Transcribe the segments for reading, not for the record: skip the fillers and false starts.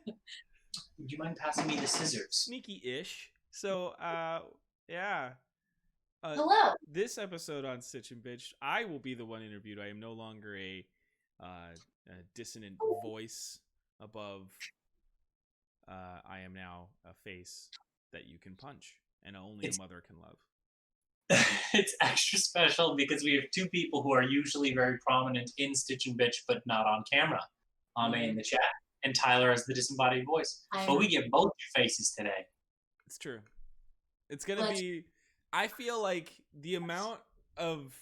Would you mind passing me the scissors? Sneaky-ish. So, yeah. Hello. This episode on Stitch and Bitch, I will be the one interviewed. I am no longer a dissonant voice above. I am now a face that you can punch, and only a mother can love. It's extra special because we have two people who are usually very prominent in Stitch and Bitch, but not on camera. Ame in the chat, and Tyler as the disembodied voice. But we get both your faces today. It's true. It's gonna be. I feel like the amount of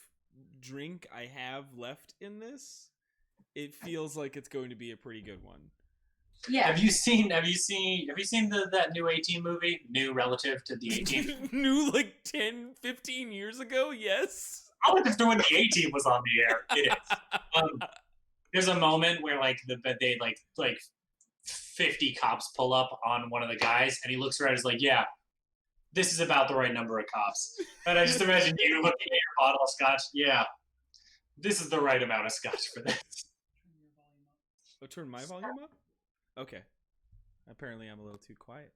drink I have left in this, it feels like it's going to be a pretty good one. Yeah. Have you seen that new A-Team movie? New relative to the A-Team? New like 10, 15 years ago? Yes. I was just when the A-Team was on the air. It is. There's a moment where they 50 cops pull up on one of the guys, and he looks around and is like, yeah, this is about the right number of cops. And I just imagine you looking at your bottle of scotch. Yeah, this is the right amount of scotch for this. Oh, turn my volume up? Okay. Apparently I'm a little too quiet.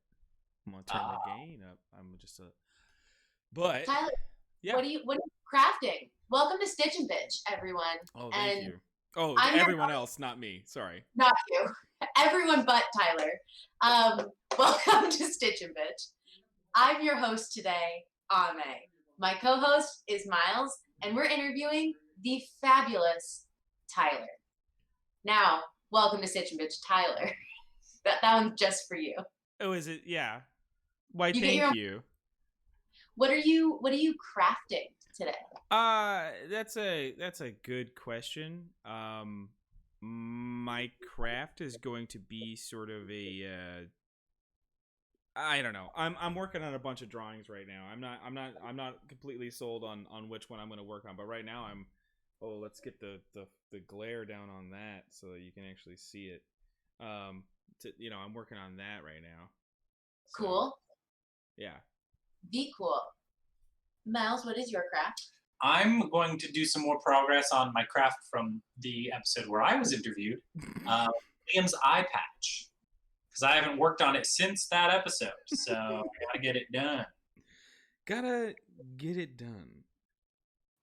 I'm going to turn the gain up. I'm just a... But... Tyler, yeah. What are you crafting? Welcome to Stitch and Bitch, everyone. Oh, thank you. Oh, everyone else, not me. Sorry. Not you. Everyone but Tyler. Welcome to Stitch and Bitch. I'm your host today, Ame. My co-host is Miles, and we're interviewing the fabulous Tyler. Now, welcome to Stitch and Bitch, Tyler. That one's just for you. Oh, is it? Yeah. Why, thank you. What are you crafting today? That's a good question. My craft is going to be sort of a I don't know. I'm working on a bunch of drawings right now. I'm not completely sold on which one I'm going to work on, but right now let's get the glare down on that so that you can actually see it. I'm working on that right now. So, cool. Yeah. Be cool. Miles, what is your craft? I'm going to do some more progress on my craft from the episode where I was interviewed, Liam's eye patch, because I haven't worked on it since that episode, so I gotta get it done. Gotta get it done.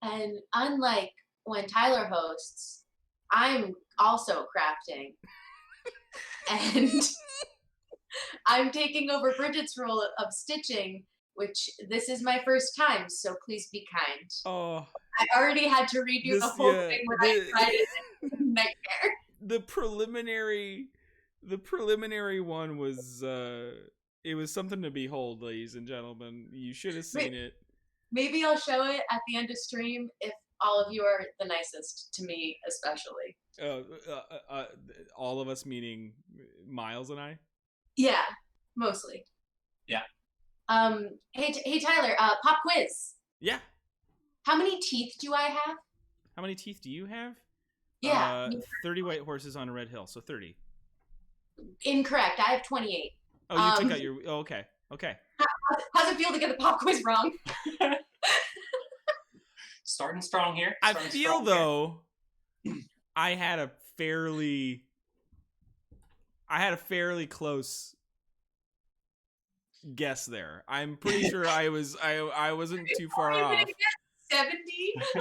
And unlike when Tyler hosts, I'm also crafting. And I'm taking over Bridget's role of stitching, which this is my first time, so please be kind. Oh, I already had to redo the whole thing when I tried it. Nightmare. The preliminary one was it was something to behold, ladies and gentlemen. You should have seen it. Maybe I'll show it at the end of stream if all of you are the nicest to me, especially. All of us, meaning Miles and I? Yeah, mostly. Yeah. Hey Tyler, pop quiz. Yeah. How many teeth do I have? How many teeth do you have? Yeah. 30 white horses on a red hill, so 30. Incorrect. I have 28. Oh, you took out your... Oh, okay. Okay. How's it feel to get the pop quiz wrong? Starting strong here. I feel, though, I had a fairly close guess there. I'm pretty sure I wasn't too far off. 70?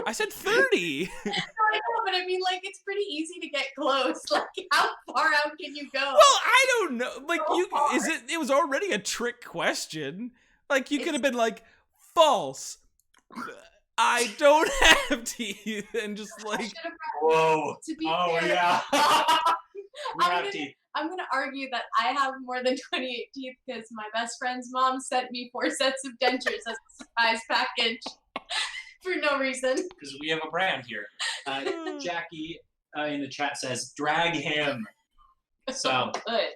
I said 30. No, I know, but I mean, like, it's pretty easy to get close. Like, how far out can you go? Well, I don't know. Like, it was already a trick question. Like, you could have been like, false. I don't have teeth, and just like, whoa. To be fair, yeah. We have teeth. I'm gonna argue that I have more than 28 teeth because my best friend's mom sent me 4 sets of dentures as a surprise package for no reason. Because we have a brand here. Jackie in the chat says, "Drag him." So good.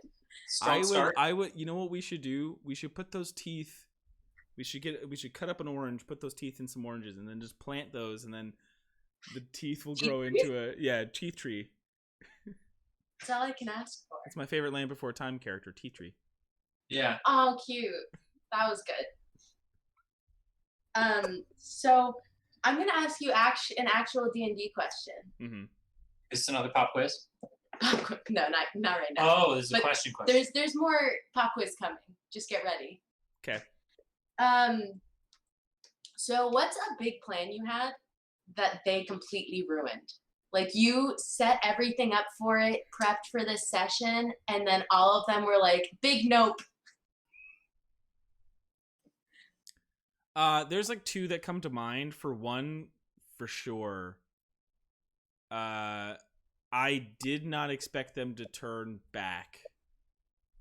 I would. You know what we should do? We should put those teeth. We should cut up an orange, put those teeth in some oranges, and then just plant those, and then the teeth will grow into a teeth tree. That's all I can ask for. It's my favorite Land Before Time character, Teeth Tree. Yeah. Oh, cute. That was good. So I'm gonna ask you an actual D&D question. Mm-hmm. Is this another pop quiz? No, not right now. Oh, this is a But question. There's more pop quiz coming. Just get ready. Okay. So what's a big plan you had that they completely ruined? Like you set everything up for it, prepped for this session, and then all of them were like, big nope. There's like two that come to mind. For one, for sure, I did not expect them to turn back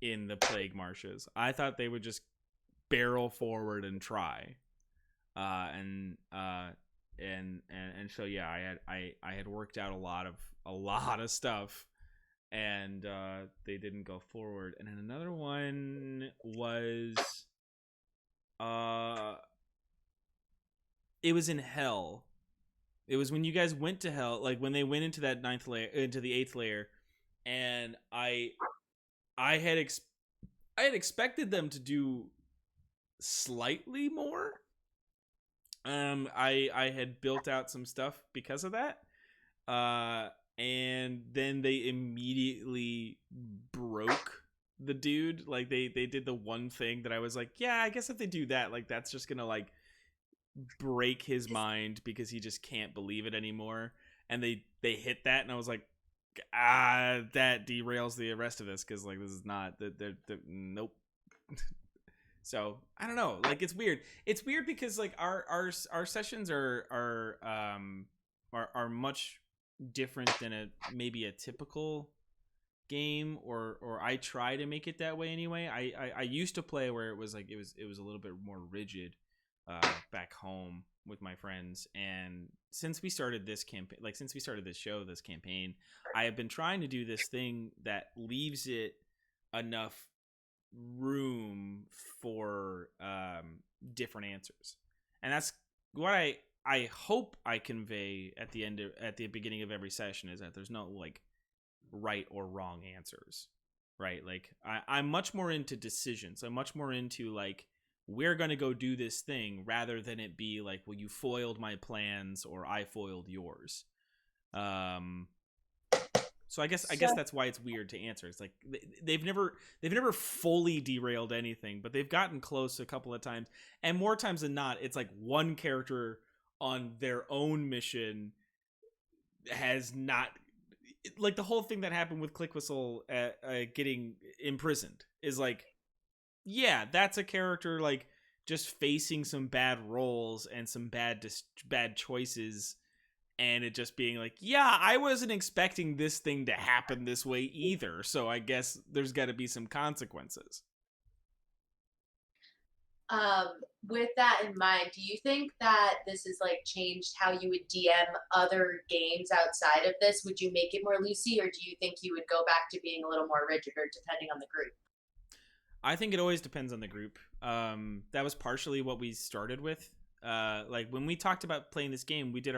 in the Plague Marshes. I thought they would just barrel forward and try. And so yeah, I had worked out a lot of stuff, and they didn't go forward. And then another one was it was in Hell. It was when you guys went to Hell, like when they went into that into the 8th layer, and I had expected them to do slightly more. I had built out some stuff because of that, and then they immediately broke the dude. Like they did the one thing that I was like, yeah, I guess if they do that, like that's just gonna like break his mind because he just can't believe it anymore. And they hit that, and I was like, that derails the rest of this, because like this is not nope. So I don't know, like it's weird because like our sessions are much different than maybe a typical game, or I try to make it that way anyway. I used to play where it was like it was a little bit more rigid back home with my friends, and since we started this campaign, like since we started this campaign, I have been trying to do this thing that leaves it enough room for different answers, and that's what I hope I convey at the beginning of every session, is that there's no like right or wrong answers, right? Like I'm much more into decisions. I'm much more into like, we're going to go do this thing, rather than it be like, well, you foiled my plans or I foiled yours. So I guess that's why it's weird to answer. It's like they've never fully derailed anything, but they've gotten close a couple of times, and more times than not, it's like one character on their own mission has not, like the whole thing that happened with Click Whistle getting imprisoned is like, yeah, that's a character like just facing some bad rolls and some bad choices, and it just being like, yeah, I wasn't expecting this thing to happen this way either, so I guess there's got to be some consequences. With that in mind, do you think that this has like changed how you would DM other games outside of this? Would you make it more loosey, or do you think you would go back to being a little more rigid, or depending on the group? I think it always depends on the group. That was partially what we started with. Like when we talked about playing this game, we did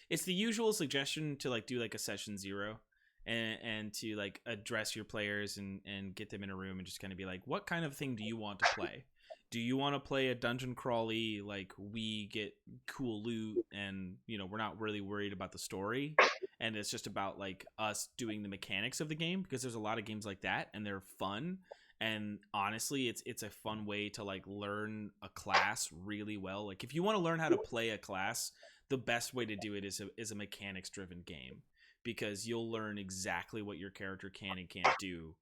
it's the usual suggestion to like do like a session 0 and to like address your players and get them in a room and just kind of be like, what kind of thing do you want to play? Do you want to play a dungeon crawly, like we get cool loot and we're not really worried about the story, and it's just about like us doing the mechanics of the game, because there's a lot of games like that and they're fun. And honestly, it's a fun way to like learn a class really well. Like if you want to learn how to play a class, the best way to do it is a mechanics driven game, because you'll learn exactly what your character can and can't do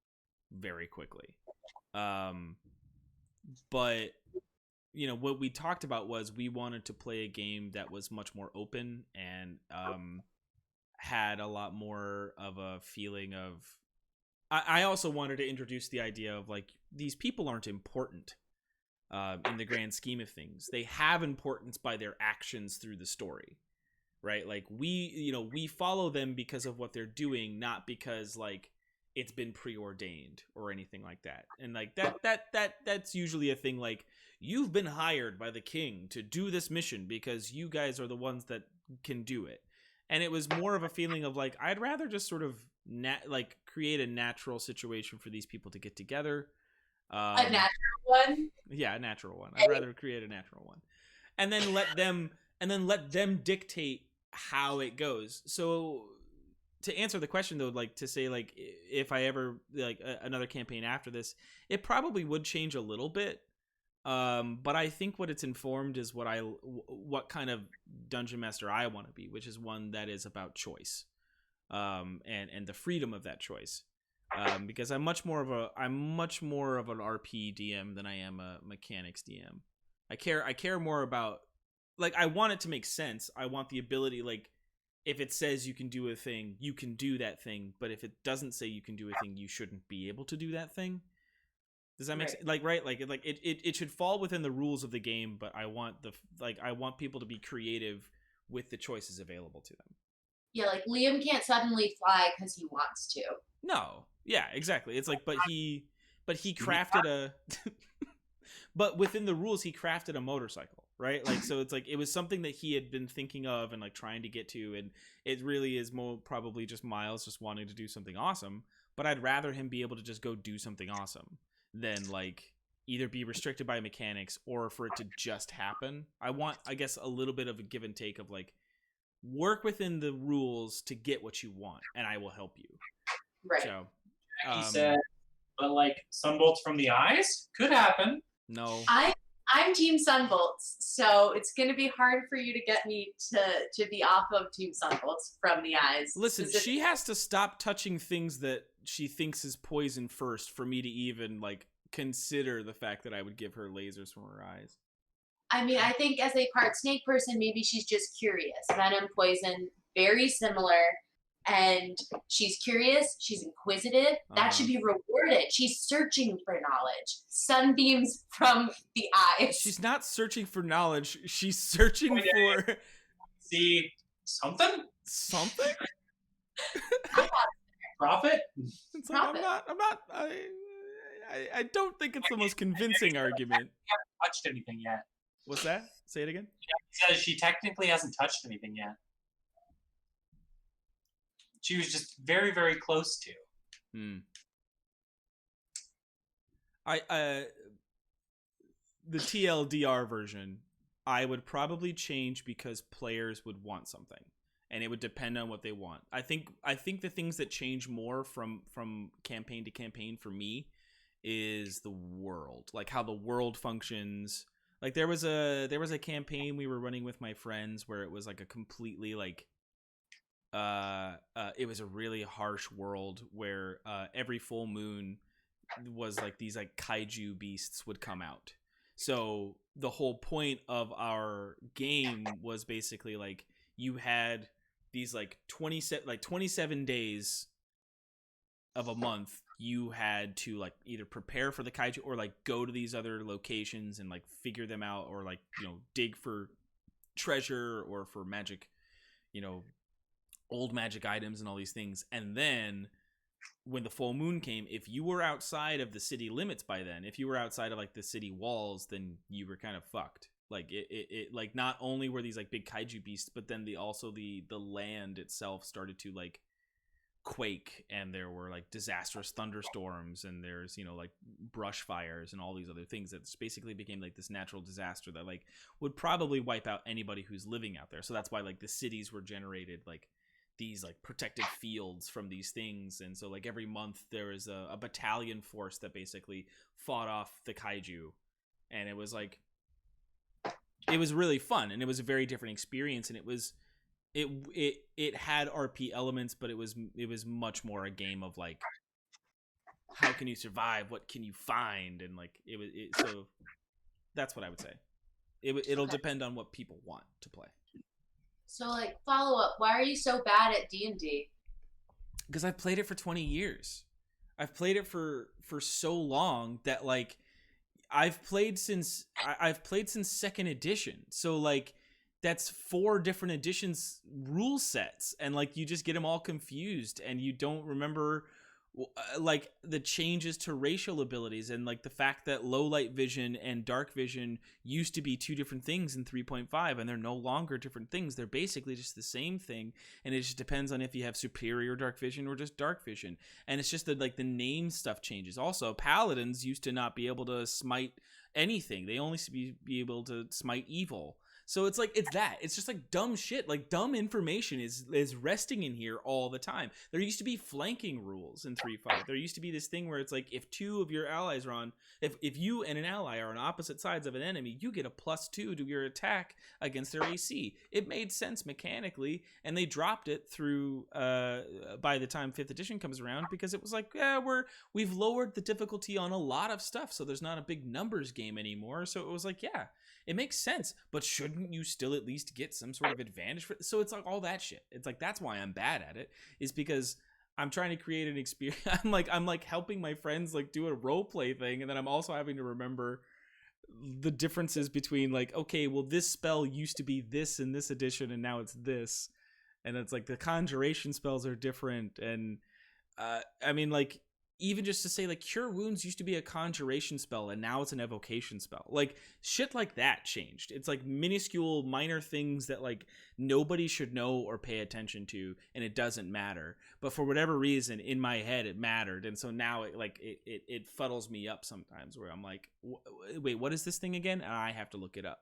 very quickly. But what we talked about was we wanted to play a game that was much more open and had a lot more of a feeling of, I also wanted to introduce the idea of like, these people aren't important in the grand scheme of things. They have importance by their actions through the story, right? Like we follow them because of what they're doing, not because like it's been preordained or anything like that. And like that's usually a thing, like, you've been hired by the king to do this mission because you guys are the ones that can do it. And it was more of a feeling of like, I'd rather just sort of create a natural situation for these people to get together. A natural one? Yeah, a natural one. I'd rather create a natural one. And then let them dictate how it goes. So to answer the question though, like to say like if I ever like another campaign after this, it probably would change a little bit. But I think what it's informed is what kind of dungeon master I want to be, which is one that is about choice, and the freedom of that choice. Because I'm much more of an RP DM than I am a mechanics DM. I care more about, like, I want it to make sense. I want the ability, like, if it says you can do a thing, you can do that thing. But if it doesn't say you can do a thing, you shouldn't be able to do that thing. Does that make sense? Like, right? Like it should fall within the rules of the game, but I want people to be creative with the choices available to them. Yeah, like Liam can't suddenly fly because he wants to. No. Yeah, exactly. It's like, but he crafted a, but within the rules, he crafted a motorcycle, right? Like, so it's like, it was something that he had been thinking of and like trying to get to. And it really is more probably just Miles just wanting to do something awesome. But I'd rather him be able to just go do something awesome than like either be restricted by mechanics or for it to just happen. I want, I guess, a little bit of a give and take of like, work within the rules to get what you want, and I will help you. Right. So, He said, but like sunbolts from the eyes could happen. No. I'm Team Sunbolts, so it's going to be hard for you to get me to be off of Team Sunbolts from the eyes. Listen, she has to stop touching things that she thinks is poison first for me to even like consider the fact that I would give her lasers from her eyes. I mean, I think as a part snake person, maybe she's just curious. Venom, poison, very similar. And she's curious. She's inquisitive. That should be rewarded. She's searching for knowledge. Sunbeams from the eyes. She's not searching for knowledge. She's searching for... See something? Something? Profit? It's like, I don't think it's the most convincing argument. She hasn't touched anything yet. What's that? Say it again? He says she technically hasn't touched anything yet. She was just very, very close to. The TLDR version, I would probably change because players would want something, and it would depend on what they want. I think the things that change more from campaign to campaign for me is the world, like how the world functions. Like there was a campaign we were running with my friends where it was like a completely like it was a really harsh world where every full moon was like these like kaiju beasts would come out. So the whole point of our game was basically like you had these like 27 days of a month you had to like either prepare for the kaiju or like go to these other locations and like figure them out, or like, you know, dig for treasure or for magic, you know, old magic items and all these things. And then when the full moon came, if you were outside of the city limits by then, if you were outside of like the city walls, then you were kind of fucked. Like it like not only were these like big kaiju beasts, but then the land itself started to like quake, and there were like disastrous thunderstorms, and there's, you know, like brush fires and all these other things that basically became like this natural disaster that like would probably wipe out anybody who's living out there. So that's why like the cities were generated like these like protected fields from these things. And so like every month there was a battalion force that basically fought off the kaiju, and it was like it was really fun, and it was a very different experience, and it had RP elements, but it was much more a game of like how can you survive, what can you find, and like so that's what I would say. It'll depend on what people want to play. So like follow up, why are you so bad at D&D? Because I've played it for 20 years. I've played it for so long that like I've played since second edition. So like that's 4 different editions rule sets, and like you just get them all confused, and you don't remember like the changes to racial abilities, and like the fact that low light vision and dark vision used to be 2 different things in 3.5, and they're no longer different things. They're basically just the same thing, and it just depends on if you have superior dark vision or just dark vision. And it's just that like the name stuff changes. Also, paladins used to not be able to smite anything. They only used to be able to smite evil. So it's like it's just like dumb shit. Like dumb information is resting in here all the time. There used to be flanking rules in 3.5. There used to be this thing where it's like if two of your allies are on, if you and an ally are on opposite sides of an enemy, you get a +2 to your attack against their AC. It made sense mechanically, and they dropped it through by the time 5th edition comes around, because it was like, yeah, we've lowered the difficulty on a lot of stuff, so there's not a big numbers game anymore. So it was like, yeah, it makes sense, but shouldn't you still at least get some sort of advantage for it? So it's like all that shit. It's like, that's why I'm bad at it, is because I'm trying to create an experience. I'm like helping my friends like do a role play thing, and then I'm also having to remember the differences between like, okay, well, this spell used to be this in this edition and now it's this, and it's like the conjuration spells are different. And I mean, like, even just to say like cure wounds used to be a conjuration spell and now it's an evocation spell. Like shit like that changed. It's like minuscule minor things that like nobody should know or pay attention to, and it doesn't matter, but for whatever reason in my head it mattered. And so now it fuddles me up sometimes, where I'm like, wait, what is this thing again? And I have to look it up.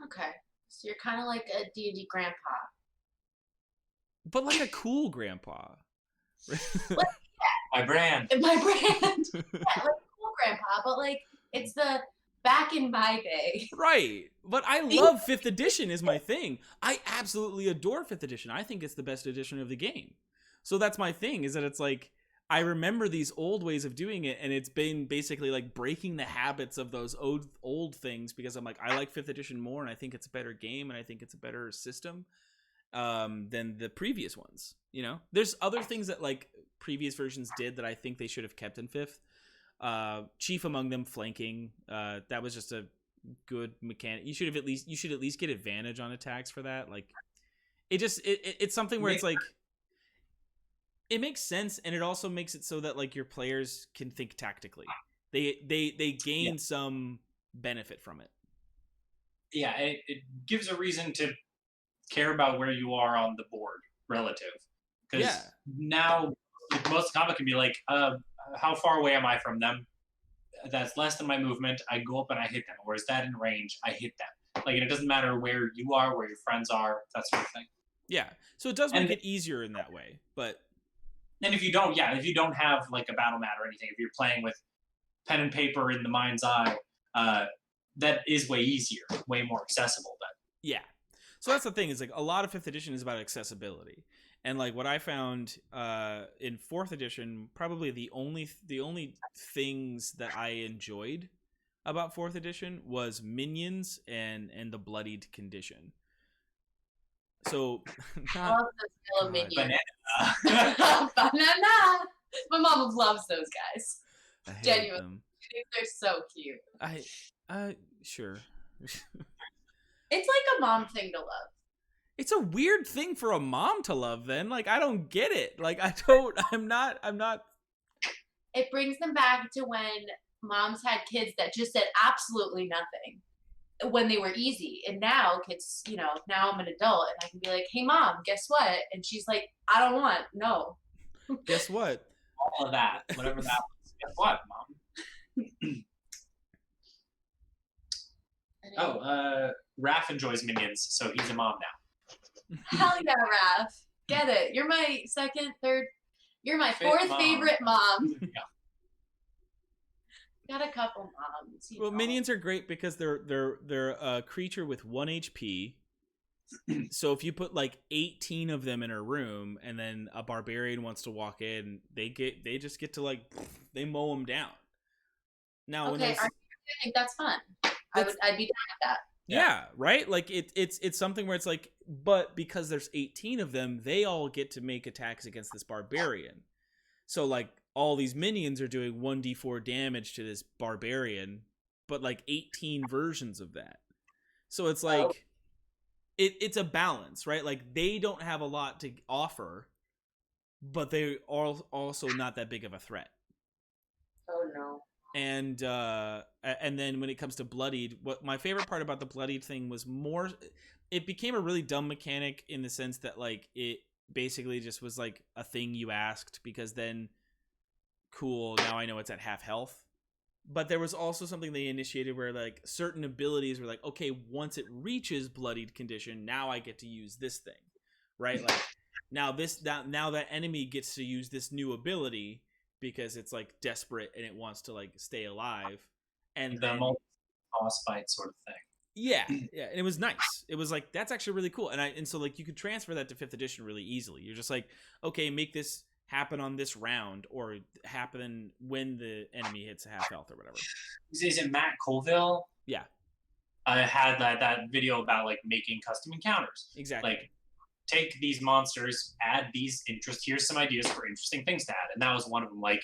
Okay, so you're kind of like a D&D grandpa. But like a cool grandpa. My brand. My brand. Yeah, like cool grandpa, but like it's the back in my day. Right. But I love 5th edition is my thing. I absolutely adore 5th edition. I think it's the best edition of the game. So that's my thing, is that it's like, I remember these old ways of doing it, and it's been basically like breaking the habits of those old things, because I'm like, I like 5th edition more, and I think it's a better game, and I think it's a better system than the previous ones. You know, there's other things that like previous versions did that I think they should have kept in 5th. Chief among them, flanking. That was just a good mechanic. You should at least get advantage on attacks for that. Like, it's something where it's like, it makes sense, and it also makes it so that like your players can think tactically. They gain some benefit from it. Yeah, it gives a reason to care about where you are on the board relative. Because now most combat can be like, how far away am I from them? That's less than my movement. I go up and I hit them. Or is that in range? I hit them. Like, and it doesn't matter where you are, where your friends are, that sort of thing. Yeah, so it does make it easier in that way. But and if you don't have like a battle mat or anything, if you're playing with pen and paper in the mind's eye, that is way easier, way more accessible. But yeah, so that's the thing, is like a lot of 5th edition is about accessibility. And like what I found in 4th edition, probably the only things that I enjoyed about 4th edition was minions and the bloodied condition. So I love those yellow minions. Banana. Banana. My mom loves those guys. I hate Genuinely. them. They're so cute. Sure. It's like a mom thing to love. It's a weird thing for a mom to love then. Like, I don't get it. Like, I'm not. It brings them back to when moms had kids that just said absolutely nothing when they were easy. And now kids, you know, now I'm an adult and I can be like, hey mom, guess what? And she's like, I don't want, no. Guess what? All of that, whatever that was. Guess what, mom? Raph enjoys minions, so he's a mom now. Hell yeah, Raph. Get it. You're my second, third, you're my Fifth fourth mom. favorite mom. Yeah. Got a couple moms. Well, minions are great because they're a creature with 1 HP. So if you put like 18 of them in a room, and then a barbarian wants to walk in, they just get to like, they mow them down. Now, okay, I think that's fun. I'd be down with that. Yeah, right? Like it's something where it's like, but because there's 18 of them, they all get to make attacks against this barbarian. So like all these minions are doing 1d4 damage to this barbarian, but like 18 versions of that. So it's like it's a balance, right? Like they don't have a lot to offer, but they are also not that big of a threat. Oh no. And then when it comes to bloodied, what my favorite part about the bloodied thing was more, it became a really dumb mechanic in the sense that like it basically just was like a thing you asked, because then cool, now I know it's at half health. But there was also something they initiated where like certain abilities were like, okay, once it reaches bloodied condition, now I get to use this thing, right? Like now that enemy gets to use this new ability because it's like desperate and it wants to like stay alive, and The then boss fight sort of thing. yeah, and it was nice. It was like that's actually really cool, and so like you could transfer that to 5th edition really easily. You're just like, okay, make this happen on this round or happen when the enemy hits half health or whatever. Is it Matt Colville? Yeah. I had that video about like making custom encounters. Exactly. Like take these monsters, add these here's some ideas for interesting things to add. And that was one of them, like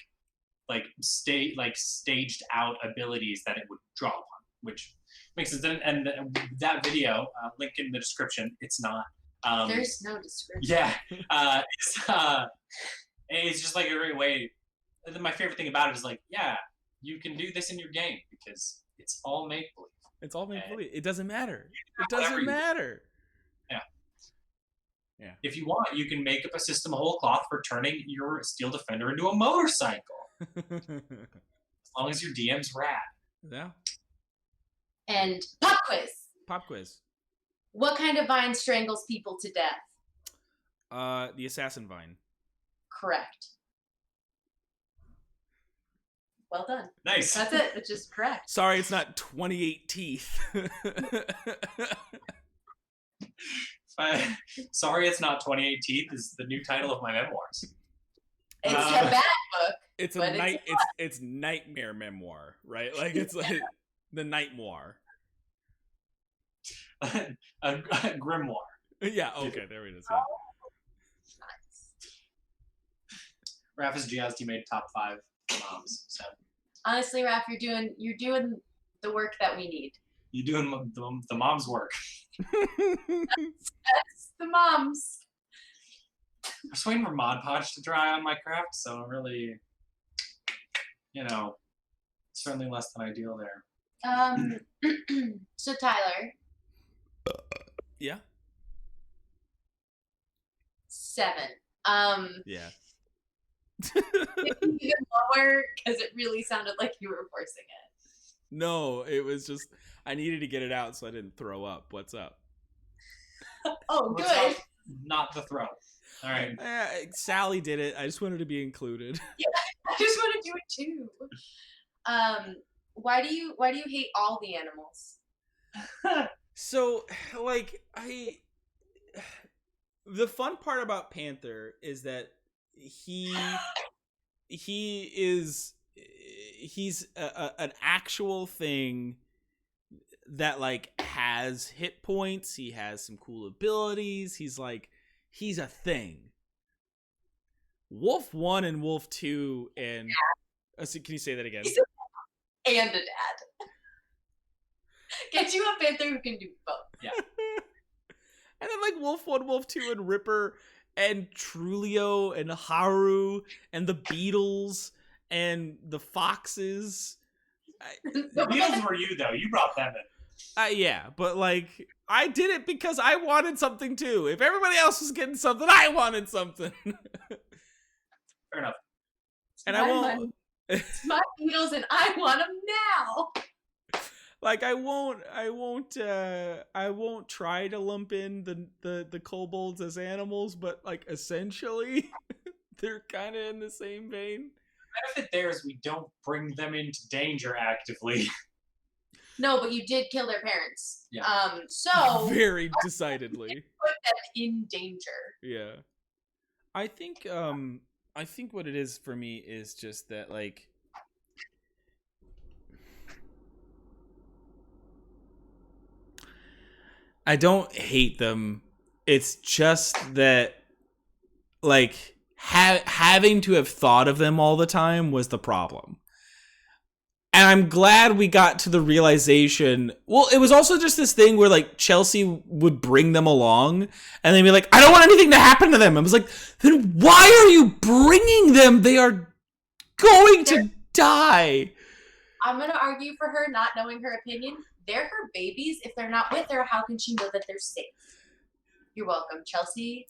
staged out abilities that it would draw upon, which makes sense. And that video, link in the description, it's not There's no description. yeah. It's just like a great way. My favorite thing about it is like, yeah, you can do this in your game because it's all make believe. It's all make believe. It doesn't matter. It whatever doesn't you- matter. Yeah. If you want, you can make up a system of whole cloth for turning your Steel Defender into a motorcycle. As long as your DM's rad. Yeah. And pop quiz. Pop quiz. What kind of vine strangles people to death? The assassin vine. Correct. Well done. Nice. That's it. It's just correct. Sorry, it's not 28 teeth. Sorry, it's not 28 Teeth is the new title of my memoirs. It's a bad book. It's a But it's night. It's nightmare memoir, right? Like it's like the nightmare. a grimoire. Yeah. Okay. There it is. Yeah. Nice. Raph is GST made top 5 moms. So Honestly, Raph, you're doing the work that we need. you're doing the mom's work. That's the moms. I'm just waiting for Mod Podge to dry on my craft, so I'm really, certainly less than ideal there. So Tyler. Yeah. 7. Yeah. Even lower because it really sounded like you were forcing it. No, it was just I needed to get it out so I didn't throw up. What's up? Oh, Let's good. not the throw. All right. Sally did it. I just wanted to be included. I just want to do it too. Why do you hate all the animals? So, like, the fun part about Panther is that he's an actual thing that like has hit points. He has some cool abilities. He's a thing. Wolf 1 and Wolf 2 and can you say that again? And a dad. Get you a panther who can do both. Yeah. And then like Wolf 1, Wolf 2, and Ripper, and Trulio, and Haru, and the Beetles, and the Foxes. The Beatles were you, though. You brought them in. Yeah, but like, I did it because I wanted something too. If everybody else was getting something, I wanted something. Fair enough. And I won't... It's my Beatles and I want them now. Like I won't try to lump in the kobolds as animals, but like essentially they're kind of in the same vein. The benefit there is we don't bring them into danger actively. No, but you did kill their parents. Yeah. So Very decidedly. put them in danger. Yeah. I think what it is for me is just that like I don't hate them. It's just that, like, having to have thought of them all the time was the problem. And I'm glad we got to the realization. Well, it was also just this thing where, like, Chelsea would bring them along and they'd be like, I don't want anything to happen to them. I was like, then why are you bringing them? They are going to die. I'm going to argue for her not knowing her opinion. They're her babies. If they're not with her, how can she know that they're safe? You're welcome, Chelsea.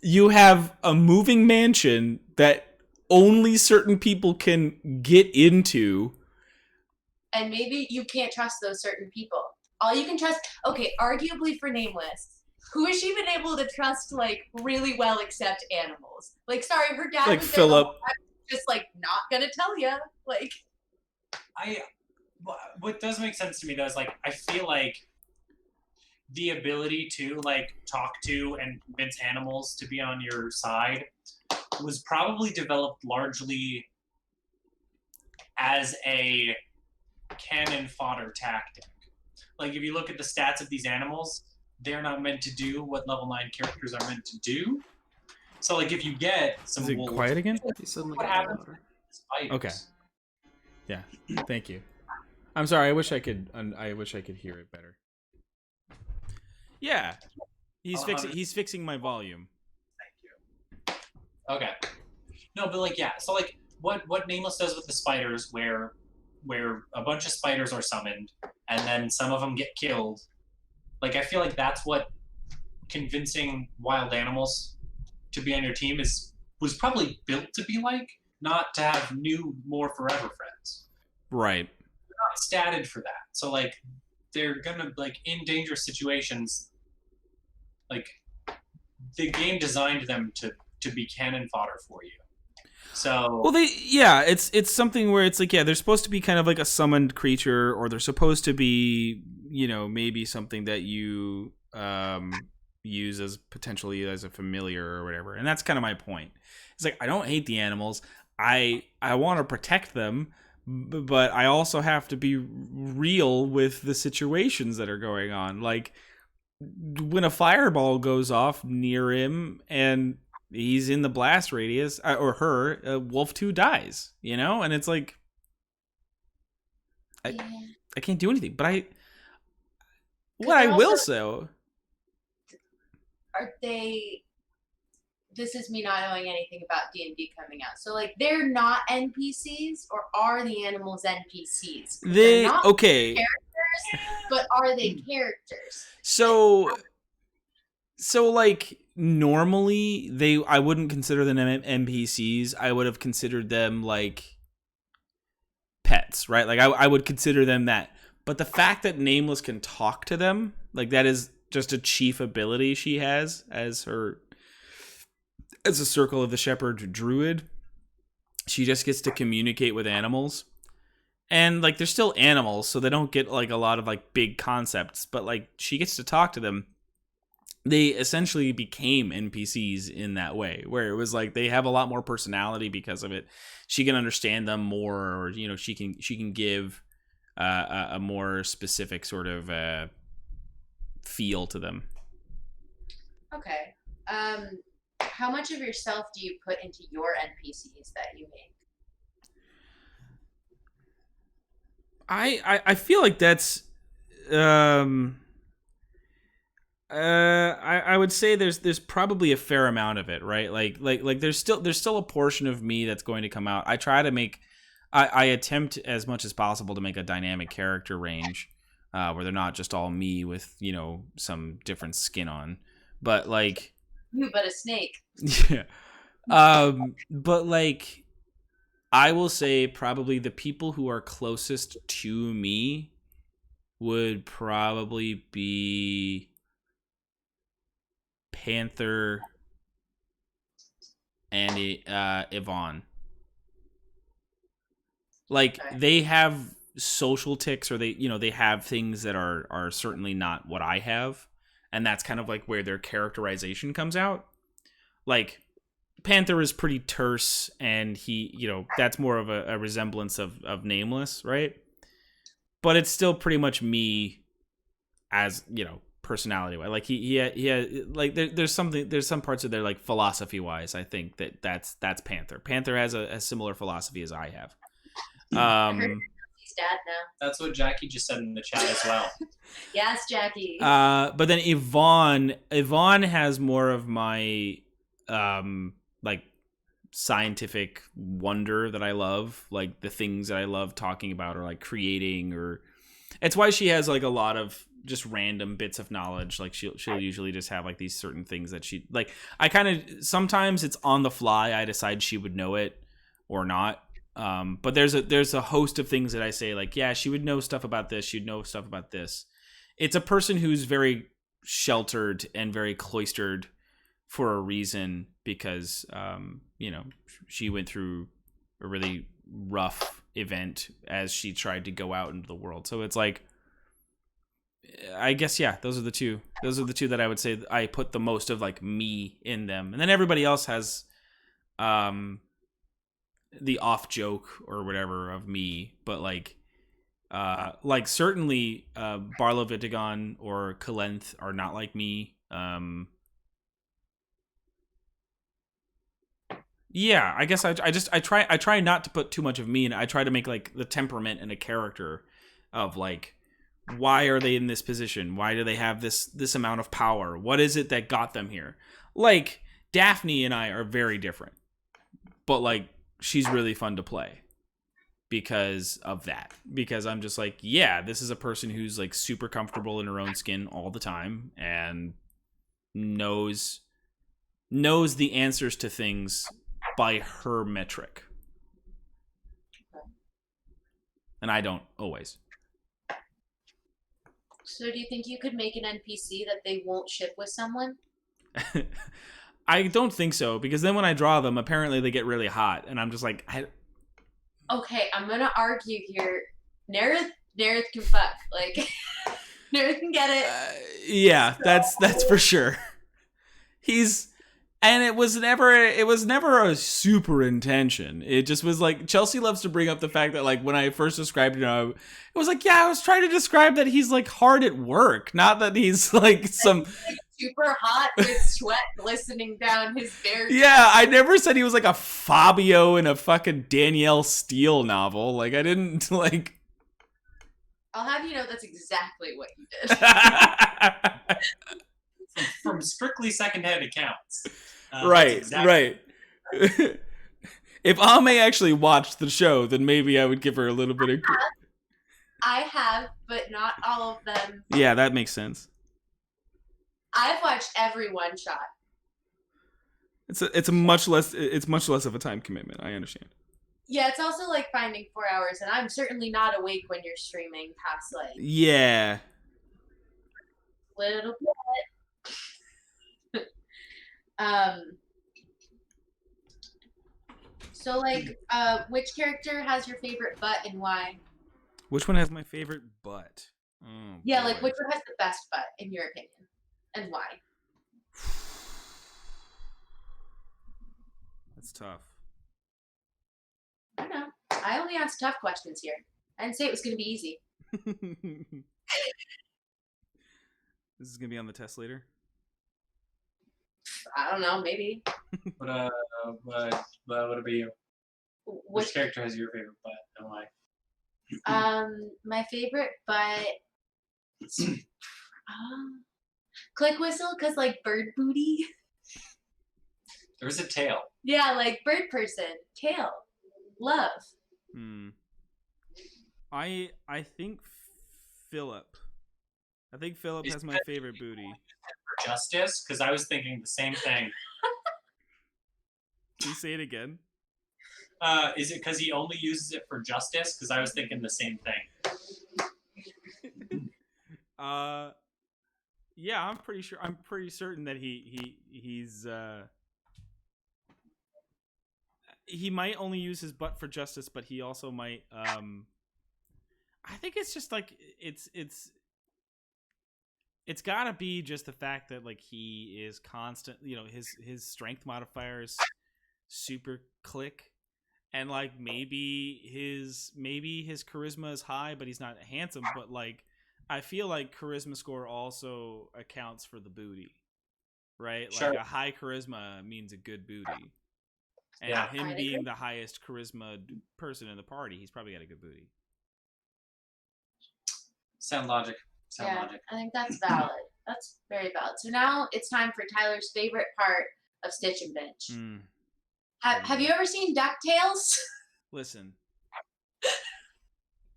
You have a moving mansion that only certain people can get into. And maybe you can't trust those certain people. All you can trust, okay, arguably for Nameless, who has she been able to trust, like, really well except animals? Like, sorry, her dad Like was there the whole Philip. time, just, like, not gonna tell you. Like, What does make sense to me though is like I feel like the ability to like talk to and convince animals to be on your side was probably developed largely as a cannon fodder tactic. Like if you look at the stats of these animals, they're not meant to do what level 9 characters are meant to do. So like if you get some Is it wolves, quiet again? He suddenly what got happens louder. with spiders? Okay. Yeah. Thank you. I'm sorry. I wish I could hear it better. Yeah. He's fixing my volume. Thank you. Okay. No, but like yeah, so like what Nameless does with the spiders where a bunch of spiders are summoned and then some of them get killed. Like I feel like that's what convincing wild animals to be on your team was probably built to be like, not to have new more forever friends. Right. They're not statted for that. So like they're gonna like in dangerous situations, like the game designed them to be cannon fodder for you. So Well, it's something where it's like, yeah, they're supposed to be kind of like a summoned creature, or they're supposed to be, you know, maybe something that you use as potentially as a familiar or whatever. And that's kind of my point. It's like I don't hate the animals. I want to protect them, but I also have to be real with the situations that are going on. Like when a fireball goes off near him and he's in the blast radius, or her, Wolf 2 dies, you know? And it's like, I can't do anything. But what I will say, are they... This is me not knowing anything about D&D coming out. So, like, they're not NPCs, or are the animals NPCs? They're not okay. characters, but are they characters? So like normally I wouldn't consider them NPCs. I would have considered them like pets, right? Like I would consider them that. But the fact that Nameless can talk to them, like that is just a chief ability she has as a Circle of the Shepherd druid. She just gets to communicate with animals. And like they're still animals, so they don't get like a lot of like big concepts, but like she gets to talk to them. They essentially became NPCs in that way, where it was like they have a lot more personality because of it. She can understand them more, or you know, she can give a more specific sort of feel to them. Okay. How much of yourself do you put into your NPCs that you make? I feel like that's I would say there's probably a fair amount of it, right? Like there's still a portion of me that's going to come out. I try to make I attempt as much as possible to make a dynamic character range where they're not just all me with, you know, some different skin on. But like But a snake. yeah. But like I will say probably the people who are closest to me would probably be Panther and Yvonne. Like they have social tics, or they have things that are certainly not what I have, and that's kind of like where their characterization comes out. Like Panther is pretty terse, and he, that's more of a resemblance of Nameless, right? But it's still pretty much me as, personality wise. Like he like there's some parts of there, like philosophy wise, I think that's Panther. Panther has a similar philosophy as I have. He's dad now. That's what Jackie just said in the chat as well. Yes, Jackie. But then Yvonne has more of my like scientific wonder that I love, like the things that I love talking about, or like creating, or it's why she has like a lot of just random bits of knowledge. Like she'll usually just have like these certain things that she like. I kind of sometimes it's on the fly. I decide she would know it. or not. But there's a host of things that I say like, yeah, she would know stuff about this. She'd know stuff about this. It's a person who's very sheltered and very cloistered for a reason because, she went through a really rough event as she tried to go out into the world. So it's like, I guess, yeah, those are the two that I would say I put the most of like me in them. And then everybody else has, the off joke or whatever of me, but like certainly Barlow Vitagon or Kalenth are not like me. Yeah, I guess I try not to put too much of me in it. I try to make like the temperament and a character of like, why are they in this position? Why do they have this amount of power? What is it that got them here? Like Daphne and I are very different, but like she's really fun to play because of that. Because I'm just like, yeah, this is a person who's like super comfortable in her own skin all the time and knows the answers to things by her metric. And I don't always. So do you think you could make an NPC that they won't ship with someone? I don't think so, because then when I draw them, apparently they get really hot, and I'm just like, Okay, I'm gonna argue here. Nerith can fuck. Like, Nerith can get it. Yeah, that's for sure. And it was never a super intention. It just was like, Chelsea loves to bring up the fact that like when I first described it, it was like, yeah, I was trying to describe that he's like hard at work, not that he's like some super hot with sweat glistening down his bare. Yeah, I never said he was like a Fabio in a fucking Danielle Steele novel. Like I didn't like. I'll have you know that's exactly what you did. From strictly secondhand accounts. Right. If Ame actually watched the show, then maybe I would give her a little bit of. I have, but not all of them. Yeah, that makes sense. I've watched every one shot. It's much less of a time commitment. I understand. Yeah, it's also like finding 4 hours, and I'm certainly not awake when you're streaming past like. Yeah. Little bit. So like, which character has your favorite butt and why? Which one has my favorite butt? Oh, yeah, boy. like which one has the best butt in your opinion, and why? That's tough. I know. I only asked tough questions here. I didn't say it was going to be easy. This is gonna be on the test later. I don't know, maybe. What would it be? Which character has your favorite butt and why? My favorite butt. Click whistle, cause like bird booty. There's a tail. Yeah, like bird person, tail, love. I think Philip. I think Philip has my favorite booty. For justice, because I was thinking the same thing. Can you say it again? Is it because he only uses it for justice? Because I was thinking the same thing. Yeah, I'm pretty sure. I'm pretty certain that he's he might only use his butt for justice, but he also might. I think it's just like it's gotta be just the fact that like he is constant. You know, his strength modifier is super click. And like maybe his charisma is high, but he's not handsome. But like, I feel like charisma score also accounts for the booty, right? Sure. Like a high charisma means a good booty, and Yeah. him I'd being agree. the highest charisma person in the party, he's probably got a good booty. Sound logic. I think that's valid. That's very valid. So now it's time for Tyler's favorite part of Stitch and Bench. Have you ever seen DuckTales? Listen,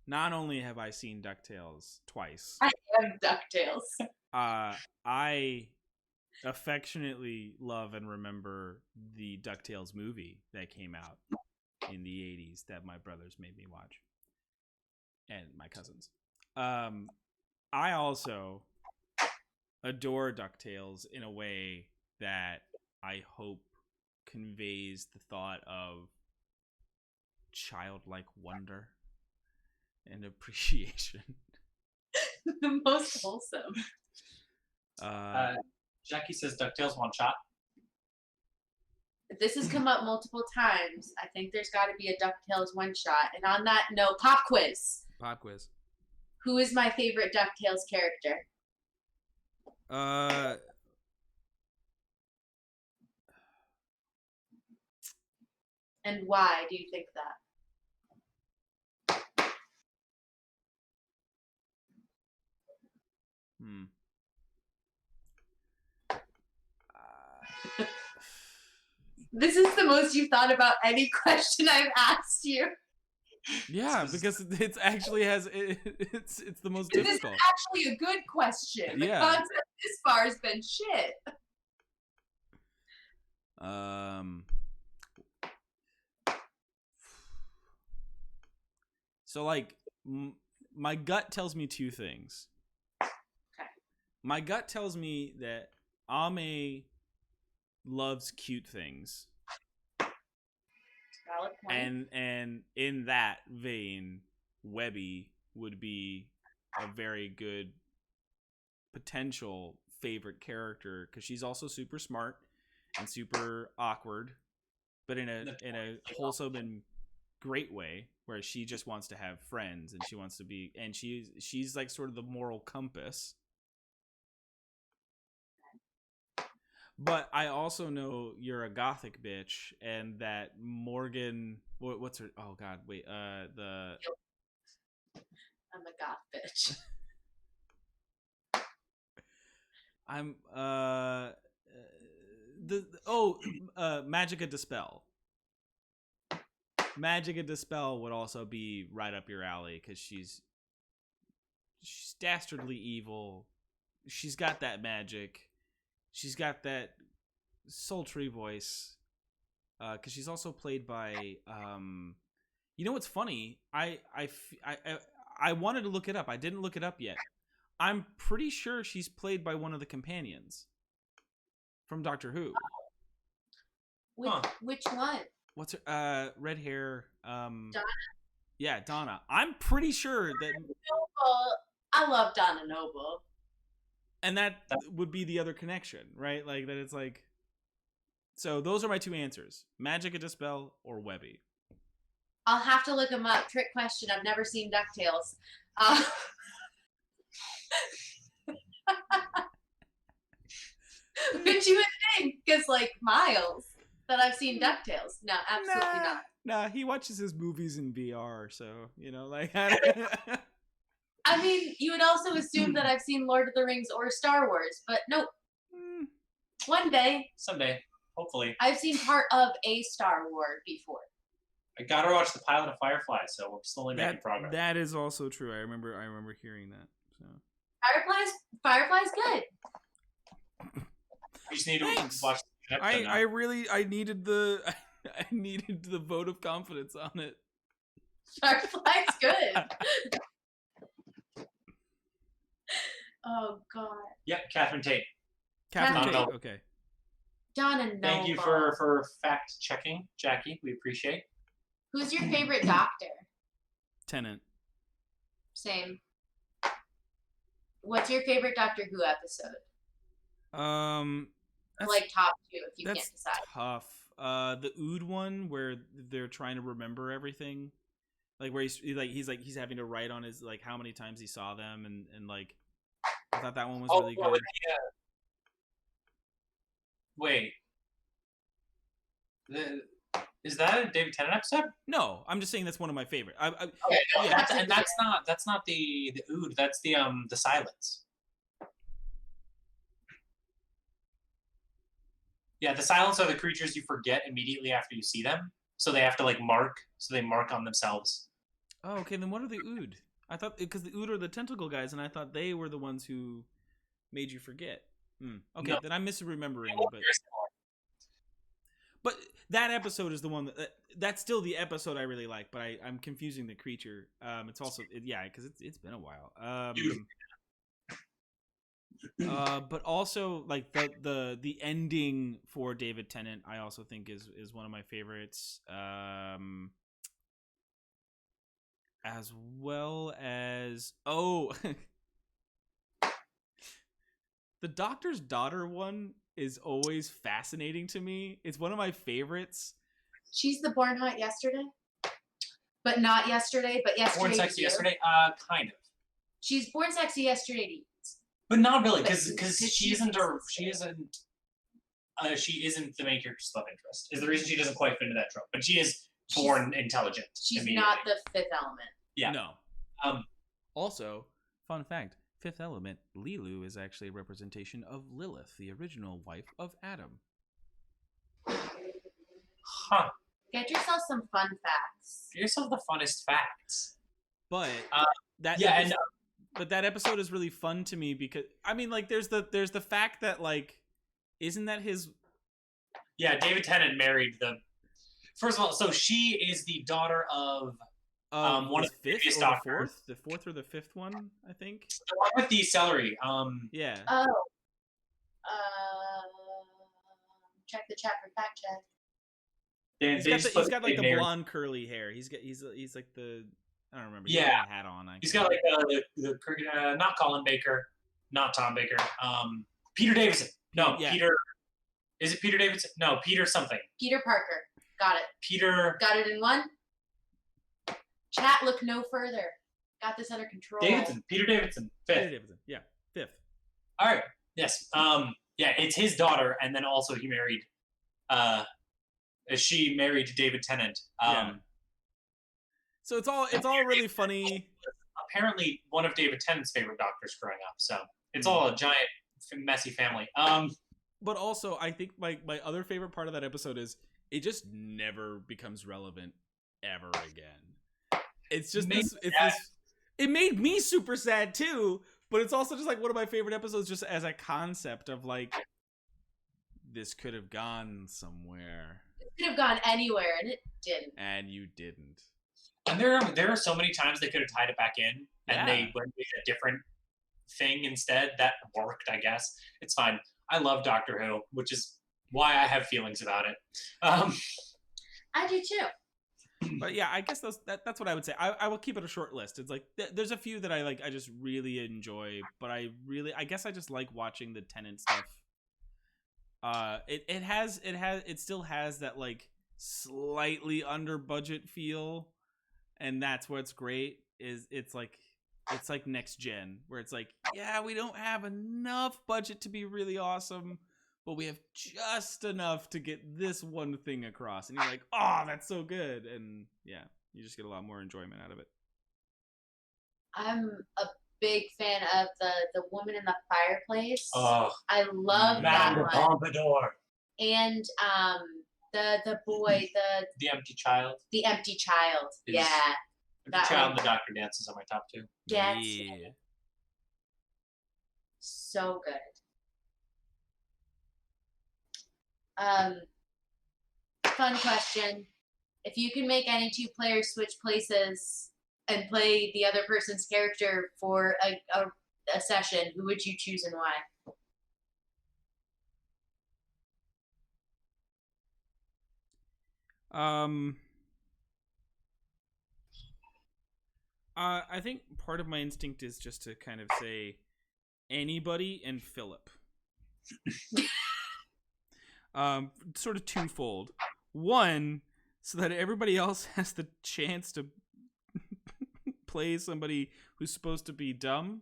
not only have I seen DuckTales twice, I have DuckTales. I affectionately love and remember the DuckTales movie that came out. in the 80s that my brothers made me watch, and my cousins. I also adore DuckTales in a way that I hope conveys the thought of childlike wonder and appreciation. The most wholesome. Jackie says DuckTales one shot. This has come up multiple times. I think there's got to be a DuckTales one shot. And on that note, pop quiz. Pop quiz. Who is my favorite DuckTales character? And why do you think that? This is the most you've thought about any question I've asked you. Yeah, because it actually has it's the most This difficult. is actually a good question. The Yeah. concept this far has been shit. So like my gut tells me two things. Okay. My gut tells me that Ame loves cute things. Valid point. And in that vein, Webby would be a very good potential favorite character because she's also super smart and super awkward, but in a wholesome and great way, where she just wants to have friends and she wants to be, and she's like sort of the moral compass. But I also know you're a gothic bitch, and that Morgan, what's her? Oh God, wait. I'm a goth bitch. I'm Magica Dispel. Magica Dispel would also be right up your alley because she's dastardly evil. She's got that magic. She's got that sultry voice. Because she's also played by. You know what's funny? I wanted to look it up. I didn't look it up yet. I'm pretty sure she's played by one of the companions from Doctor Who. Which one? What's her red hair? Donna? Yeah, Donna. I'm pretty sure that Noble. I love Donna Noble. and that would be the other connection, right? Like that it's like. So those are my two answers: Magica Dispel or Webby. I'll have to look them up. Trick question. I've never seen DuckTales. Which you would think, because like Miles, that I've seen DuckTales. No, absolutely not. Nah, he watches his movies in VR, so like. I mean, you would also assume that I've seen Lord of the Rings or Star Wars, but nope. One day, Someday, hopefully. I've seen part of a Star Wars before. I gotta watch the pilot of Firefly, so we're slowly making progress. That is also true. I remember hearing that. So Firefly's good. You just need to Thanks. watch the episode now. I needed the I needed the vote of confidence on it. Firefly's good. Oh God. Yeah, Catherine Tate. Catherine Donna Tate. Okay. Donna Noble. Thank you for fact checking, Jackie. We appreciate. Who's your favorite doctor? Tennant. Same. What's your favorite Doctor Who episode? That's, Like top two, if you that's can't decide. tough. The Ood one where they're trying to remember everything, like where he's having to write on his like how many times he saw them and like I thought that one was really good. Wait. Is that a David Tennant episode? No, I'm just saying that's one of my favorite. Okay, no, Yeah. that's not the Ood. That's the silence. Yeah, the silence are the creatures you forget immediately after you see them, so they have to like mark. So they mark on themselves. Oh, okay. Then what are the Ood? I thought because the Ood are the tentacle guys, and I thought they were the ones who made you forget. Okay, No. then I'm misremembering. Very similar. But that episode is the one that's still the episode I really like, but I'm confusing the creature. It's also because it's been a while. But also like the ending for David Tennant, I also think is one of my favorites. As well as the Doctor's Daughter one is always fascinating to me. It's one of my favorites. She's the Born Hot Yesterday, but not yesterday, but yesterday. Born Sexy Yesterday, kind of. She's Born Sexy Yesterday to you. But not really, because But she isn't the main character's love interest. Is the reason she doesn't quite fit into that trope. But she is born intelligent. She's not the Fifth Element. Yeah. No. Also, fun fact: Fifth Element, Lilu is actually a representation of Lilith, the original wife of Adam. Huh. Get yourself some fun facts. Get yourself the funnest facts. But but that episode is really fun to me because I mean, like, there's the fact that, like, isn't that his? Yeah, David Tennant married the. First of all, so she is the daughter of one of the previous doctors. The fourth or the fifth one, I think. The one with the celery. Yeah. Oh. Check the chat for fact check. He's got like the blonde curly hair. He's like the. I don't remember. He's got a hat on. He's got like the not Colin Baker, not Tom Baker. Peter Davison. No, yeah. Peter. Is it Peter Davison? No, Peter something. Peter Parker. Got it. Peter. Got it in one. Chat, look no further. Got this under control. Davidson. Peter Davidson. Fifth. Peter Davidson. Yeah, fifth. All right. Yes. Yeah, it's his daughter, and then also he married. She married David Tennant. Yeah. So it's all really funny. Apparently, one of David Tennant's favorite doctors growing up. So it's all a giant, messy family. But also, I think my other favorite part of that episode is it just never becomes relevant ever again. It's just this. It made me super sad too. But it's also just like one of my favorite episodes, just as a concept of like, this could have gone somewhere. It could have gone anywhere, and it didn't. And you didn't. And there are so many times they could have tied it back in, and they went with a different thing instead. That worked, I guess. It's fine. I love Doctor Who, which is why I have feelings about it. I do too. But yeah, I guess that's what I would say. I will keep it a short list. It's like there's a few that I like. I just really enjoy, but I guess I just like watching the Tennant stuff. It still has that like slightly under budget feel. And that's what's great is it's like next gen where it's like, yeah, we don't have enough budget to be really awesome, but we have just enough to get this one thing across. And you're like, oh, that's so good. And yeah, you just get a lot more enjoyment out of it. I'm a big fan of the Woman in the Fireplace. Oh, I love that one. Pompadour. And the boy, the Empty Child. The Empty Child. Yeah. The Child and the Doctor Dances are my top two. Yes. Yeah. So good. Fun question. If you can make any two players switch places and play the other person's character for a session, who would you choose and why? I think part of my instinct is just to kind of say anybody and Philip. Sort of twofold. One, so that everybody else has the chance to play somebody who's supposed to be dumb,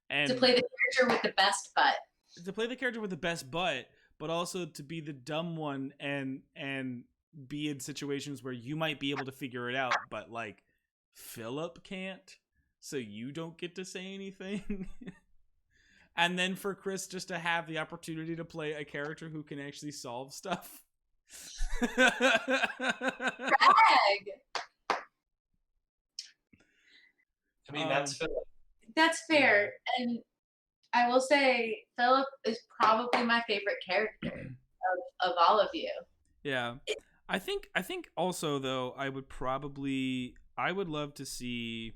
and to play the character with the best butt. To play the character with the best butt, but also to be the dumb one and be in situations where you might be able to figure it out, but like Philip can't, so you don't get to say anything. And then for Chris just to have the opportunity to play a character who can actually solve stuff. Brag. I mean, that's Philip. That's fair. And I will say Philip is probably my favorite character of all of you. Yeah. I think also though I would love to see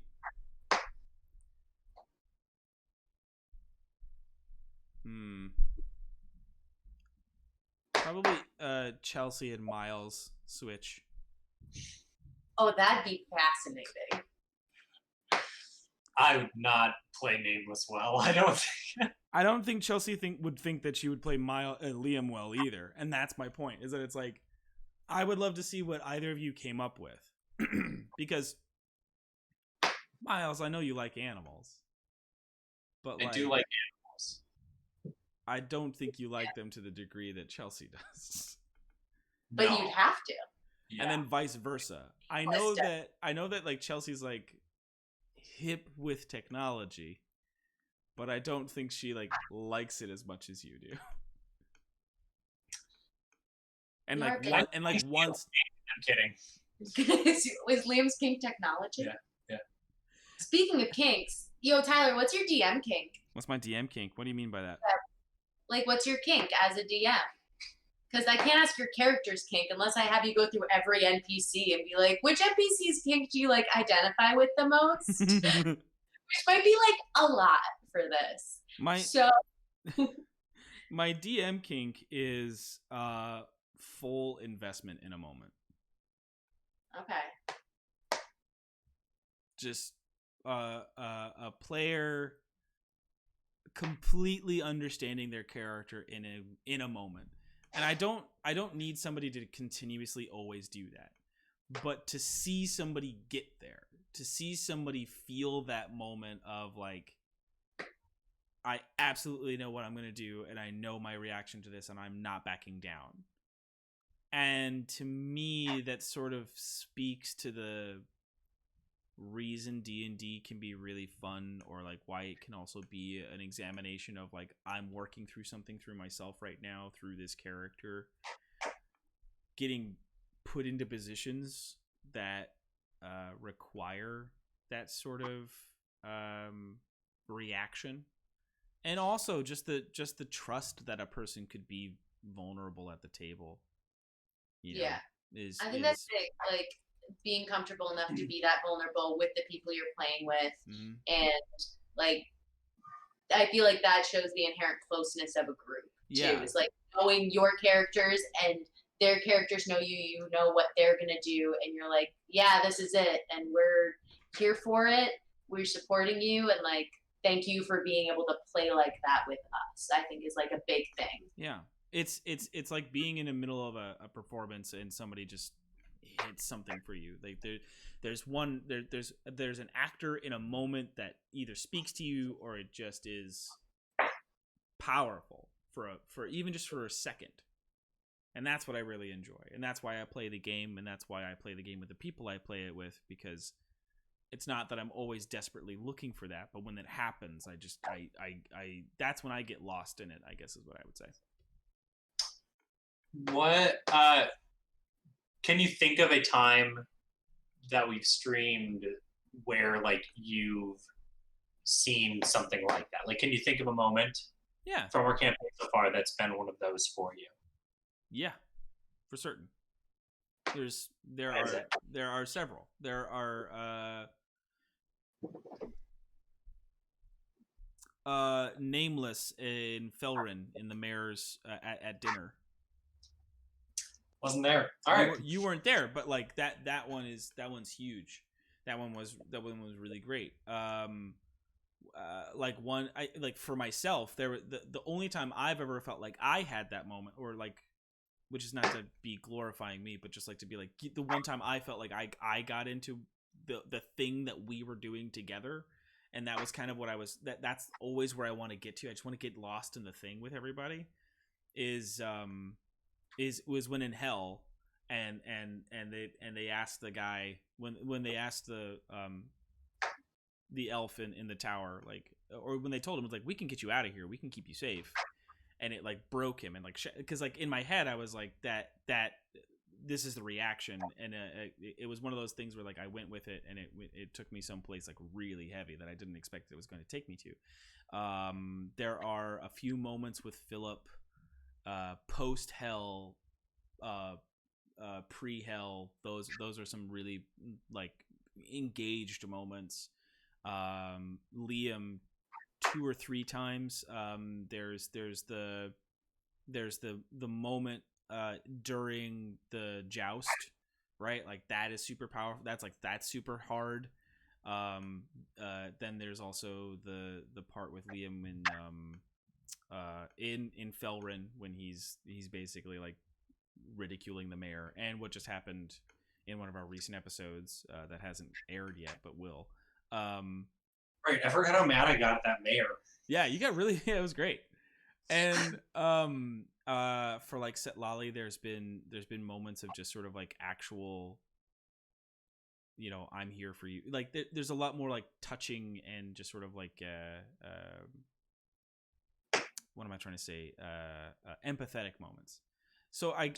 probably Chelsea and Miles switch. Oh, that'd be fascinating. I would not play Nameless well. I don't think Chelsea would think that she would play Liam well either, and that's my point. Is that it's like I would love to see what either of you came up with, because Miles, I know you like animals, but I do like animals. I don't think you like them to the degree that Chelsea does. But No. you'd have to. Yeah. And then vice versa. I know that like Chelsea's like hip with technology, but I don't think she like likes it as much as you do. And You like are once I'm kidding. Was Liam's kink technology? Yeah. Speaking of kinks, yo, Tyler, what's your DM kink? what's my DM kink? What do you mean by that? Like, what's your kink as a DM? Because I can't ask your character's kink unless I have you go through every NPC and be like, which NPC's kink do you like identify with the most? Which might be like a lot for this. My DM kink is full investment in a moment. Okay. Just a player completely understanding their character in a moment. And I don't need somebody to continuously always do that. But to see somebody get there, to see somebody feel that moment of like, I absolutely know what I'm going to do and I know my reaction to this and I'm not backing down. And to me, that sort of speaks to the reason D&D can be really fun, or like why it can also be an examination of like, I'm working through something through myself right now through this character, getting put into positions that require that sort of reaction, and also just the trust that a person could be vulnerable at the table. I think that's it. Like being comfortable enough to be that vulnerable with the people you're playing with, and like I feel like that shows the inherent closeness of a group too. It's like knowing your characters and their characters know you. You know what they're gonna do, and you're like, yeah, this is it, and we're here for it. We're supporting you, and like, thank you for being able to play like that with us. I think is like a big thing. Yeah. It's like being in the middle of a performance and somebody just hits something for you. Like there's an actor in a moment that either speaks to you or it just is powerful for even just for a second. And that's what I really enjoy. And that's why I play the game, and that's why I play the game with the people I play it with, because it's not that I'm always desperately looking for that, but when it happens, I that's when I get lost in it, I guess is what I would say. What can you think of a time that we've streamed where like you've seen something like that? Like, can you think of a moment from our campaign so far that's been one of those for you? Yeah, for certain. There are several. There are Nameless in Felrin in the mayor's at dinner. Wasn't there? All right, you weren't there, but like that one's huge. That one was really great. Like one, I like for myself, there the only time I've ever felt like I had that moment, or like, which is not to be glorifying me, but just like to be like the one time I felt like I got into the thing that we were doing together, and that was kind of what I was. That's always where I want to get to. I just want to get lost in the thing with everybody. Was when in hell, and they asked the guy when they asked the elf in the tower, like, or when they told him, it's like, we can get you out of here, we can keep you safe, and it like broke him, and like because like in my head I was like that this is the reaction, and it was one of those things where like I went with it, and it took me someplace like really heavy that I didn't expect it was going to take me to. There are a few moments with Philip post hell, pre-hell. Those are some really like engaged moments. Liam 2 or 3 times. There's the moment during the joust, right? Like that is super powerful. That's super hard. Then there's also the part with Liam in Felrin when he's basically like ridiculing the mayor, and what just happened in one of our recent episodes that hasn't aired yet but will. Right, I forgot how mad I got at that mayor. Yeah, you got really yeah, it was great. And for like Set Lolly, there's been moments of just sort of like actual, you know, I'm here for you. Like there's a lot more like touching and just sort of like what am I trying to say? Empathetic moments. So I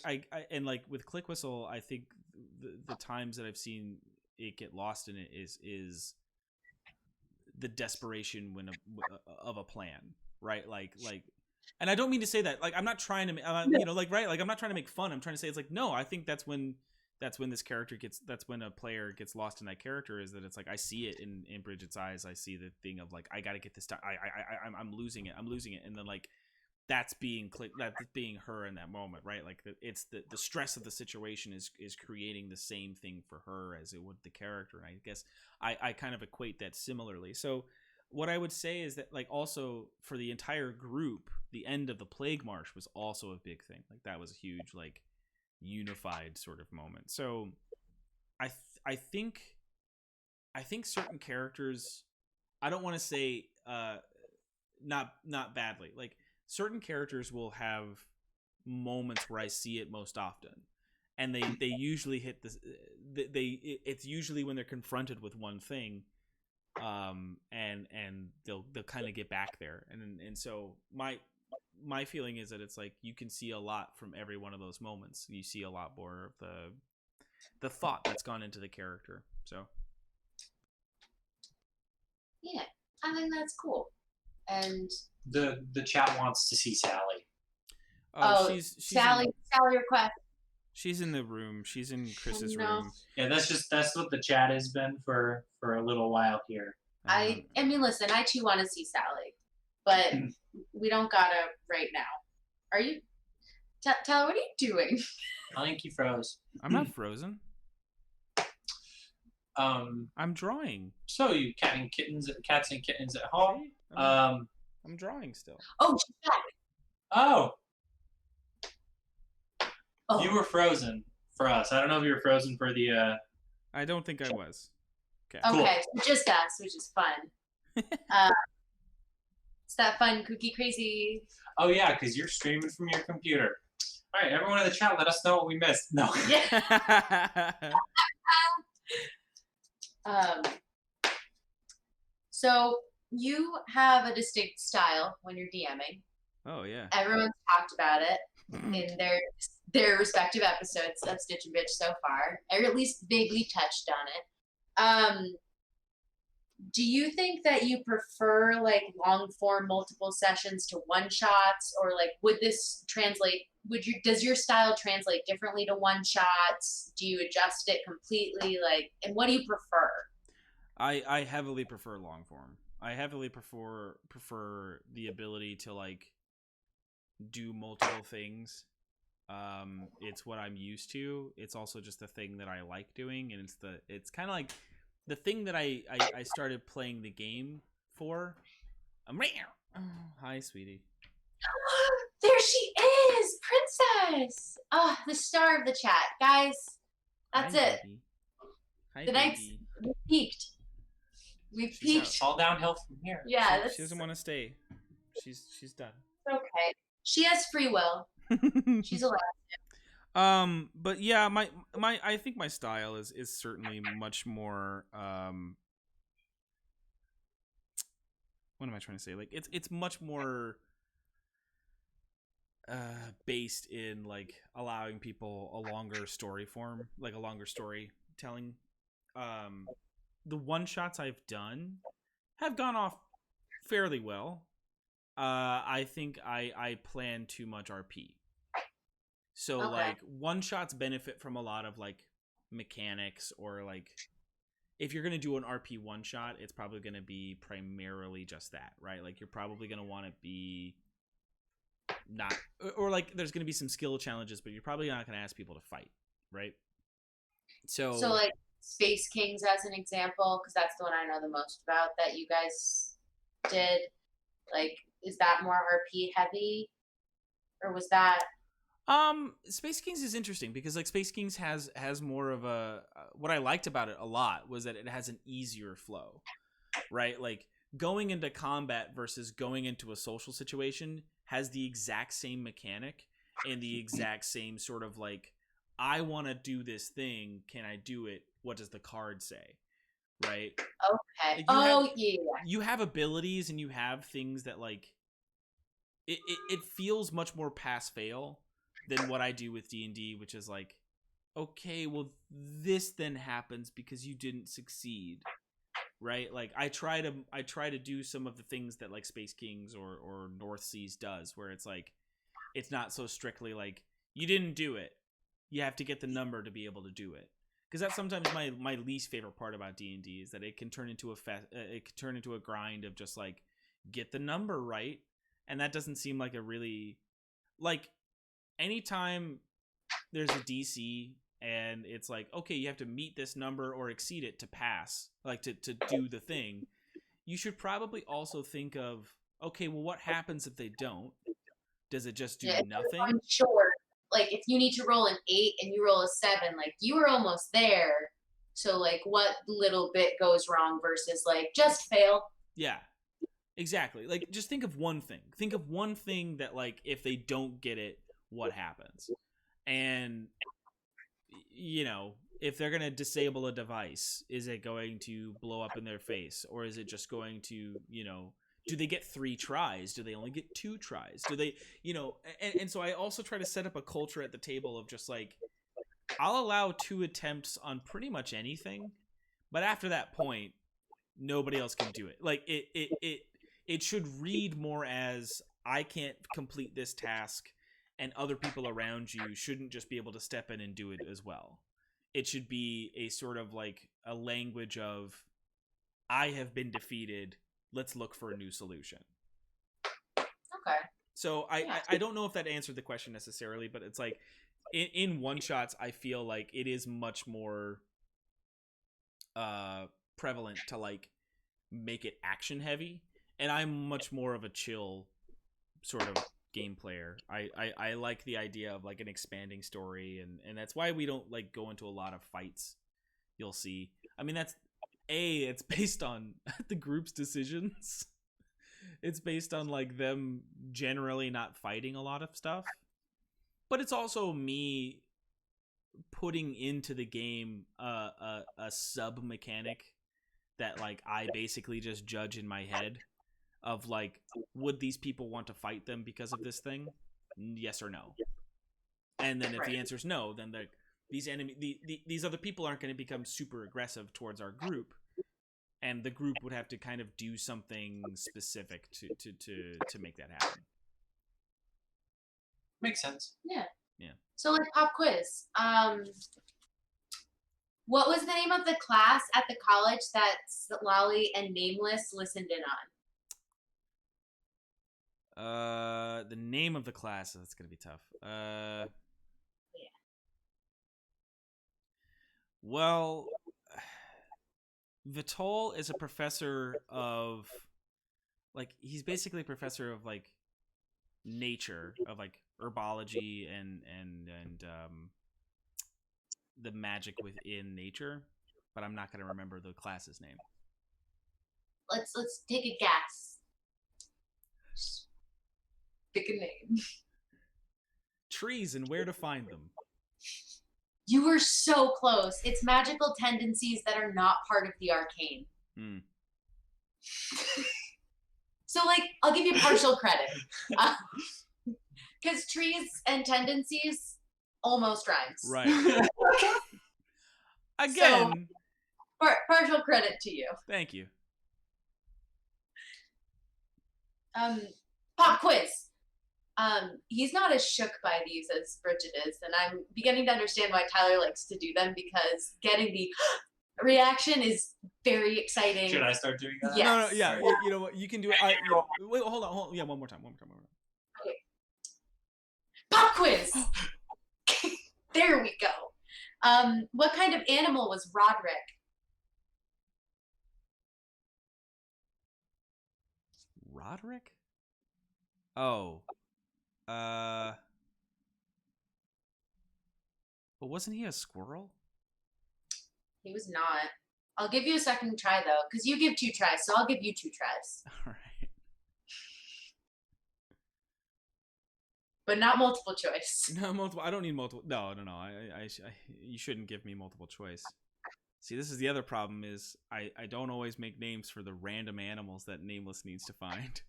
and like with Click Whistle, I think the times that I've seen it get lost in it is the desperation of a plan, right? Like, and I don't mean to say that, like, I'm not trying to, you know, like, right? Like, I'm not trying to make fun. I'm trying to say it's like, no, I think that's when this character that's when a player gets lost in that character, is that it's like, I see it in Bridget's eyes. I see the thing of like, I got to get this done. I'm losing it. And then like, that's being her in that moment, right? Like it's the stress of the situation is creating the same thing for her as it would the character. And I guess I kind of equate that similarly. So what I would say is that like also for the entire group, the end of the Plague March was also a big thing. Like that was a huge like unified sort of moment. So I think certain characters, I don't want to say not badly, like certain characters will have moments where I see it most often, and they usually hit this. It's usually when they're confronted with one thing, and they'll kind of get back there, and so my feeling is that it's like you can see a lot from every one of those moments. You see a lot more of the thought that's gone into the character. So Yeah, I think that's cool. And the chat wants to see Sally. She's Sally request. She's in the room. She's in Chris's room. Yeah, that's what the chat has been for a little while here. I mean, listen, I too want to see Sally, but we don't gotta right now. Are you, Tyler? What are you doing? I think you froze. I'm not frozen. I'm drawing. So you cats and kittens at home. I'm drawing still. Oh, she's back. Oh. You were frozen for us. I don't know if you were frozen for the. I don't think I was. Okay. Okay, so just us, which is fun. It's that fun, kooky, crazy. Oh yeah, because you're streaming from your computer. All right, everyone in the chat, let us know what we missed. No. So you have a distinct style when you're DMing. Oh yeah. Everyone's talked about it in their respective episodes of Stitch and Bitch so far, or at least vaguely touched on it. Do you think that you prefer like long form multiple sessions to one shots, or like would this translate? Does your style translate differently to one shots? Do you adjust it completely? Like, and what do you prefer? I heavily prefer long form. I heavily prefer the ability to like do multiple things. It's what I'm used to. It's also just the thing that I like doing, and it's kind of like the thing that I started playing the game for. Hi, sweetie. There she is, Princess. Oh, the star of the chat, guys. That's it. Baby. Hi, the night's we peaked. We've peaked. It's all downhill from here. Yeah, she doesn't want to stay. She's done. Okay. She has free will. She's allowed to. But yeah, my I think my style is certainly much more what am I trying to say? Like it's much more based in like allowing people a longer story form, like a longer storytelling. The one shots I've done have gone off fairly well. I think I plan too much RP. So Okay. like one shots benefit from a lot of like mechanics, or like if you're gonna do an RP one shot, it's probably gonna be primarily just that, right? Like you're probably gonna want to be not, or like there's gonna be some skill challenges, but you're probably not gonna ask people to fight, right? So like Space Kings as an example, because that's the one I know the most about that you guys did. Like, is that more RP heavy, or was that? Space Kings is interesting because like Space Kings has more of a what I liked about it a lot was that it has an easier flow, right? Like going into combat versus going into a social situation has the exact same mechanic and the exact same sort of like, I want to do this thing, can I do it? What does the card say? Right? Okay. Like, Yeah. you have abilities and you have things that like it feels much more pass fail than what I do with D&D, which is like, okay, well this then happens because you didn't succeed, right? Like I try to do some of the things that like Space Kings or North Seas does, where it's like, it's not so strictly like you didn't do it, you have to get the number to be able to do it. Because that's sometimes my least favorite part about D&D is that it can turn into a grind of just like, get the number right, and that doesn't seem like a really, like, anytime there's a DC and it's like, okay, you have to meet this number or exceed it to pass, like to do the thing, you should probably also think of, okay, well what happens if they don't? Does it just do nothing? I'm sure. Like if you need to roll an 8 and you roll a 7, like you were almost there. So like what little bit goes wrong versus like just fail. Yeah, exactly. Like just think of one thing. Think of one thing that like if they don't get it, what happens? And you know, if they're going to disable a device, is it going to blow up in their face, or is it just going to, you know, do they get 3 tries? Do they only get 2 tries? Do they, you know, and so I also try to set up a culture at the table of just like, I'll allow 2 attempts on pretty much anything, but after that point, nobody else can do it. Like it should read more as, I can't complete this task, and other people around you shouldn't just be able to step in and do it as well. It should be a sort of like a language of, I have been defeated, let's look for a new solution. Okay. So I don't know if that answered the question necessarily, but it's like in one shots, I feel like it is much more prevalent to like make it action heavy, and I'm much more of a chill sort of game player. I like the idea of like an expanding story, and that's why we don't like go into a lot of fights. You'll see. I mean, it's based on the group's decisions. It's based on like them generally not fighting a lot of stuff, but it's also me putting into the game a sub mechanic that like I basically just judge in my head of like, would these people want to fight them because of this thing? Yes or no? And then if the answer is no, then these other people aren't going to become super aggressive towards our group, and the group would have to kind of do something specific to make that happen. Makes sense. Yeah. Yeah. So like pop quiz. What was the name of the class at the college that Lolly and Nameless listened in on? The name of the class, that's gonna be tough. Yeah. Well, Vitol is a professor of, like, he's basically a professor of like nature, of like herbology and the magic within nature, but I'm not gonna remember the class's name. Let's take a guess. Pick a name. Trees and where to find them. You were so close. It's magical tendencies that are not part of the arcane. So, like, I'll give you partial credit. Because trees and tendencies almost rhymes. Right. Again. So, partial credit to you. Thank you. Pop quiz. he's not as shook by these as Bridget is, and I'm beginning to understand why Tyler likes to do them because getting the reaction is very exciting. Should I start doing that? Yes. No, yeah. Right. You know what? You can do it. Wait, hold on. Yeah, one more time. Pop quiz. There we go. What kind of animal was Roderick? Roderick? Oh. But wasn't he a squirrel? He was not. I'll give you a second try though, because you give 2 tries, so I'll give you 2 tries, All right. but not multiple choice. No, multiple. I don't need multiple. No. You shouldn't give me multiple choice. See, this is the other problem is I don't always make names for the random animals that Nameless needs to find.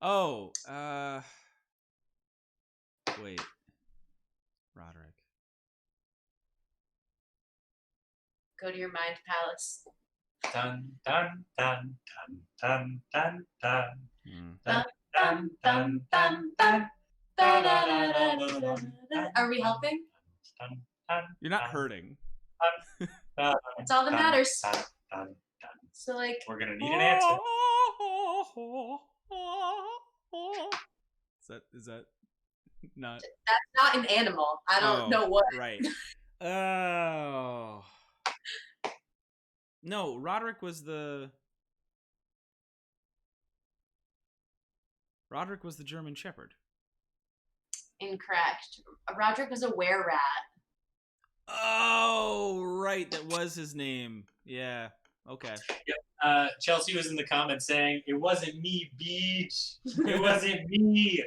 Oh, wait. Roderick. Go to your mind palace. Dun dun dun dun dun dun Hmm. dun Dun, dun, dun, dun. Da-da-da-da-da-da-da. Are we helping? You're not hurting. That's all that matters. Dun. So like, We're gonna need an answer. Is that not that's not an animal. I don't know what. right? Oh. No, Roderick was the German Shepherd. Incorrect. Roderick was a were-rat. Oh, right, that was his name. Yeah. Okay. Chelsea was in the comments saying, "It wasn't me, Beach. It wasn't me."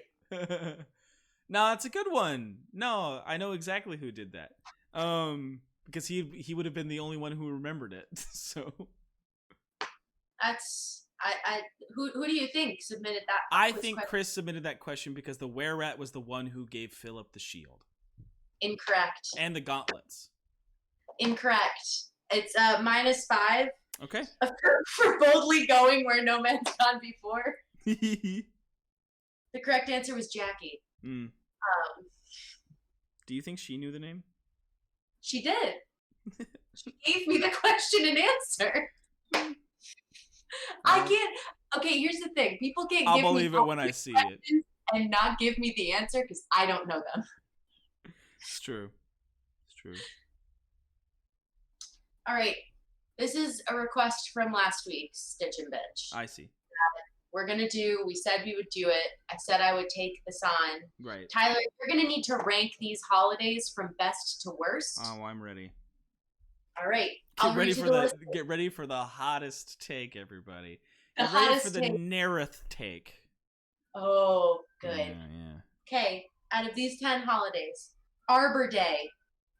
No, it's a good one. No, I know exactly who did that. Because he would have been the only one who remembered it. So That's who do you think submitted that? I quiz think question? Chris submitted that question because the were-rat was the one who gave Philip the shield Incorrect. and the gauntlets. Incorrect. It's -5 Okay. for boldly going where no man's gone before. Mm. The correct answer was Jackie. Do you think she knew the name? She did. She gave me the question and answer. I can't. Okay, here's the thing. People can't I'll give me believe it when I see it. questions and not give me the answer because I don't know them. It's true. It's true. All right. This is a request from last week, Stitch and Bitch. I see. We said we would do it. I said I would take this on. Right. Tyler, you're going to need to rank these holidays from best to worst. Oh, I'm ready. All right. Get ready for the hottest take, everybody. The Get ready hottest for the take. Nerith take. Oh, good. Yeah. Okay, out of these 10 holidays, Arbor Day,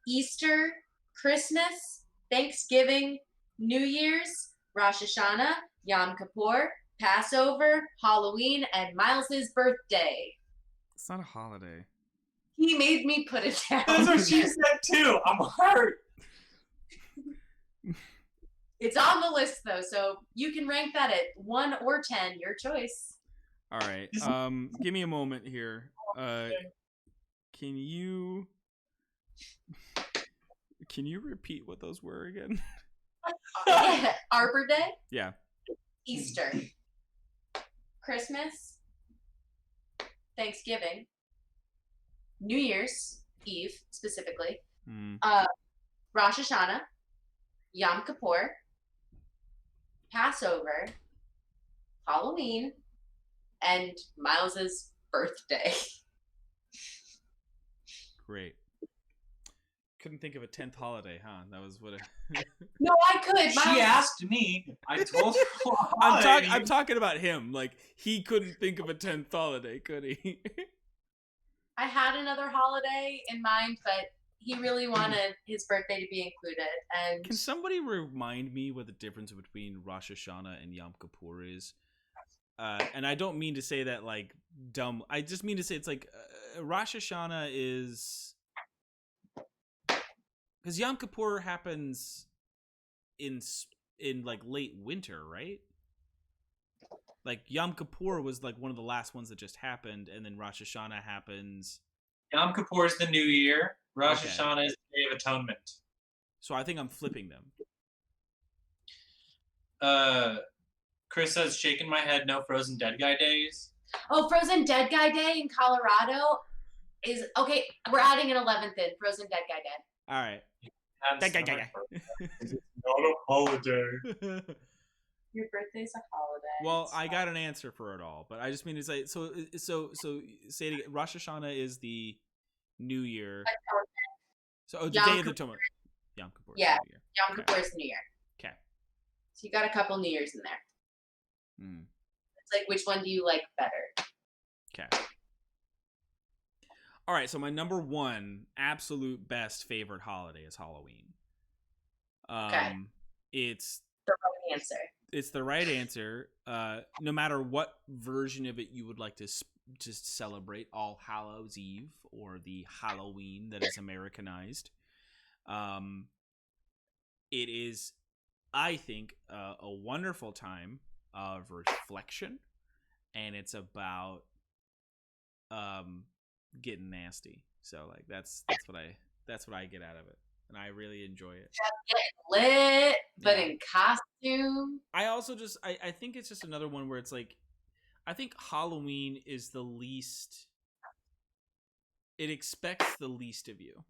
Easter, Christmas, Thanksgiving, New Year's, Rosh Hashanah, Yom Kippur, Passover, Halloween, and Miles's birthday. It's not a holiday. He made me put it down. That's what she said too. I'm hurt. It's on the list though, so you can rank that at 1 or 10, your choice. All right. Give me a moment here. Can you repeat what those were again? Arbor Day, Yeah. Easter, Christmas, Thanksgiving, New Year's Eve specifically, Rosh Hashanah, Yom Kippur, Passover, Halloween, and Miles's birthday. Great. Couldn't think of a 10th holiday, huh? That was what. No, I could. She asked me. I told her. I'm talking about him. Like he couldn't think of a 10th holiday, could he? I had another holiday in mind, but he really wanted his birthday to be included. And Can somebody remind me what the difference between Rosh Hashanah and Yom Kippur is? And I don't mean to say that like dumb. I just mean to say it's like Rosh Hashanah is because Yom Kippur happens in like late winter, right? Like Yom Kippur was like one of the last ones that just happened, and then Rosh Hashanah happens. Yom Kippur is the New Year. Rosh Okay. Hashanah is the Day of Atonement. So I think I'm flipping them. Chris says, shaking my head, no Frozen Dead Guy days. Oh, Frozen Dead Guy Day in Colorado is okay. We're adding an 11th in Frozen Dead Guy Day. All right. That's Dead Guy. It's not a holiday. Your birthday's a holiday. Well, It's I fine. got an answer for it all, but I just mean to say so say it again. Rosh Hashanah is the New Year. So the Yom Day of the Kippur. Atonement. Yom Kippur. Yeah. New Year. Yom Kippur is New Year. Okay. So you got a couple New Years in there. Mm. It's like, which one do you like better? Okay. All right, so my number one absolute best favorite holiday is Halloween. Okay. It's The right answer. it's the right answer. No matter what version of it you would like to just celebrate, All Hallows Eve or the Halloween that is Americanized. It is, I think, a wonderful time of reflection, and it's about getting nasty. So like that's what I get out of it, and I really enjoy it. Lit, but Yeah. in costume. I also just I think it's just another one where it's like I think Halloween is the least, it expects the least of you.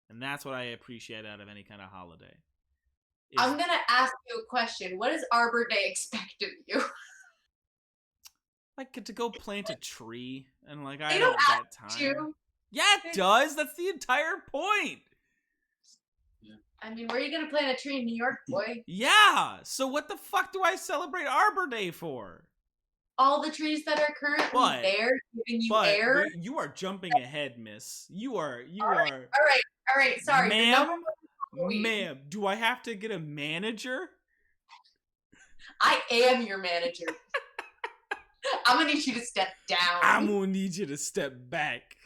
And that's what I appreciate out of any kind of holiday. Is- I'm gonna ask you a question. What does Arbor Day expect of you? like to go plant a tree and like I They don't don't got time. You? Yeah, it does. That's the entire point. I mean, where are you gonna plant a tree in New York, boy? Yeah. So what the fuck do I celebrate Arbor Day for? All the trees that are currently But- there, giving you But air. wait, you are jumping ahead, miss. You are All right. Sorry. Your number Ma'am, Halloween. ma'am, do I have to get a manager? I am your manager. I'm gonna need you to step down. I'm gonna need you to step back.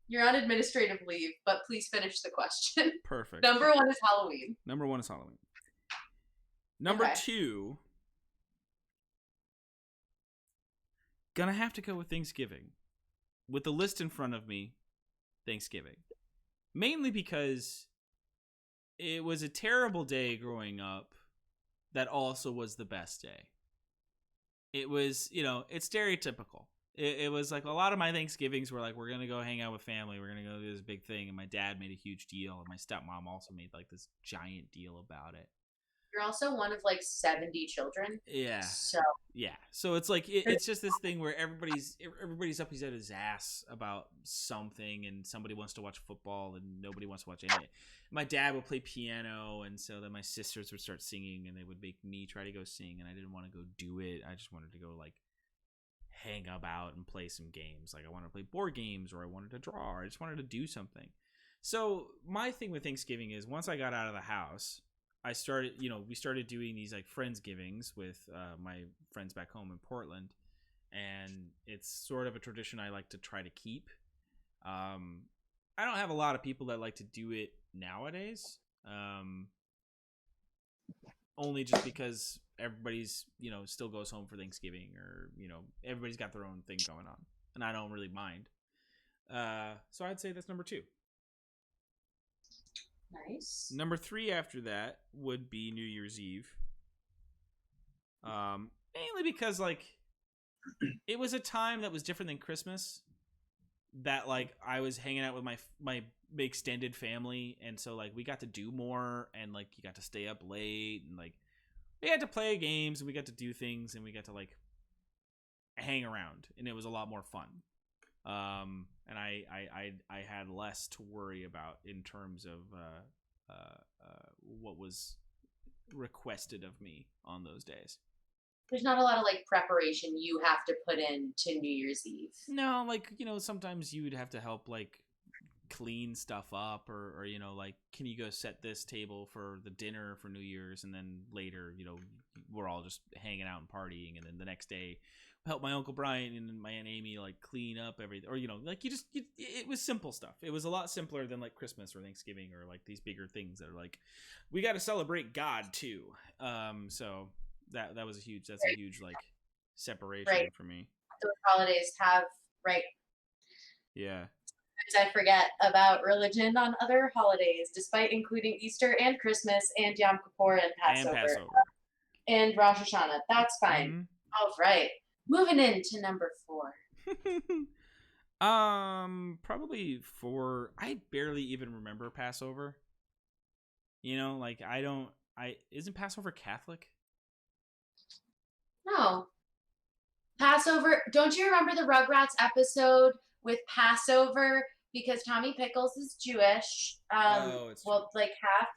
You're on administrative leave, but please finish the question. Perfect. Number one is Halloween. Number one is Halloween. Number Okay. two, gonna have to go with Thanksgiving. With the list in front of me, Thanksgiving. Mainly because it was a terrible day growing up that also was the best day. It was, it's stereotypical. It was like a lot of my Thanksgivings were like, we're going to go hang out with family. We're going to go do this big thing. And my dad made a huge deal. And my stepmom also made like this giant deal about it. You're also one of like 70 children. Yeah. So Yeah. So it's like, it's just this thing where everybody's up his ass about something, and somebody wants to watch football and nobody wants to watch any. My dad would play piano, and so then my sisters would start singing, and they would make me try to go sing, and I didn't want to go do it. I just wanted to go like hang about and play some games. Like I wanted to play board games, or I wanted to draw, or I just wanted to do something. So my thing with Thanksgiving is once I got out of the house, I started, we started doing these like Friendsgivings with my friends back home in Portland, and it's sort of a tradition I like to try to keep. I don't have a lot of people that like to do it nowadays, only just because everybody's, still goes home for Thanksgiving, or, everybody's got their own thing going on, and I don't really mind. So I'd say that's number two. nice. Number three after that would be New Year's Eve. Mainly because like it was a time that was different than Christmas. That like I was hanging out with my extended family, and so like we got to do more, and like you got to stay up late, and like we had to play games, and we got to do things, and we got to like hang around, and it was a lot more fun. And I had less to worry about in terms of what was requested of me on those days. There's not a lot of like preparation you have to put in to New Year's Eve. No, like, sometimes you would have to help like clean stuff up, or like, can you go set this table for the dinner for New Year's, and then later, we're all just hanging out and partying, and then the next day help my Uncle Brian and my Aunt Amy like clean up everything, or like it was simple stuff. It was a lot simpler than like Christmas or Thanksgiving, or like these bigger things that are like we got to celebrate God too. So that was a huge like separation Right. for me. Those holidays have, right. Yeah. I forget about religion on other holidays, despite including Easter and Christmas and Yom Kippur and Passover and Rosh Hashanah. That's fine. Mhm. All right. Moving into number 4. Probably I barely even remember Passover. You know, like isn't Passover Catholic? No. Passover. Don't you remember the Rugrats episode with Passover? Because Tommy Pickles is Jewish. It's well, like half.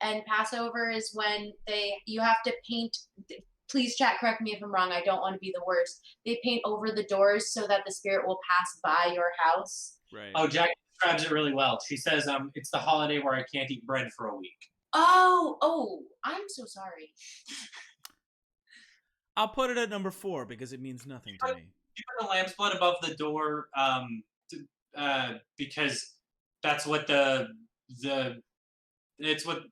And Passover is when you have to paint. Please, chat, correct me if I'm wrong. I don't want to be the worst. They paint over the doors so that the spirit will pass by your house. Right. Oh, Jack describes it really well. She says, it's the holiday where I can't eat bread for a week. Oh, I'm so sorry. I'll put it at number 4 because it means nothing to me. You put the lamb's blood above the door, because that's what it's what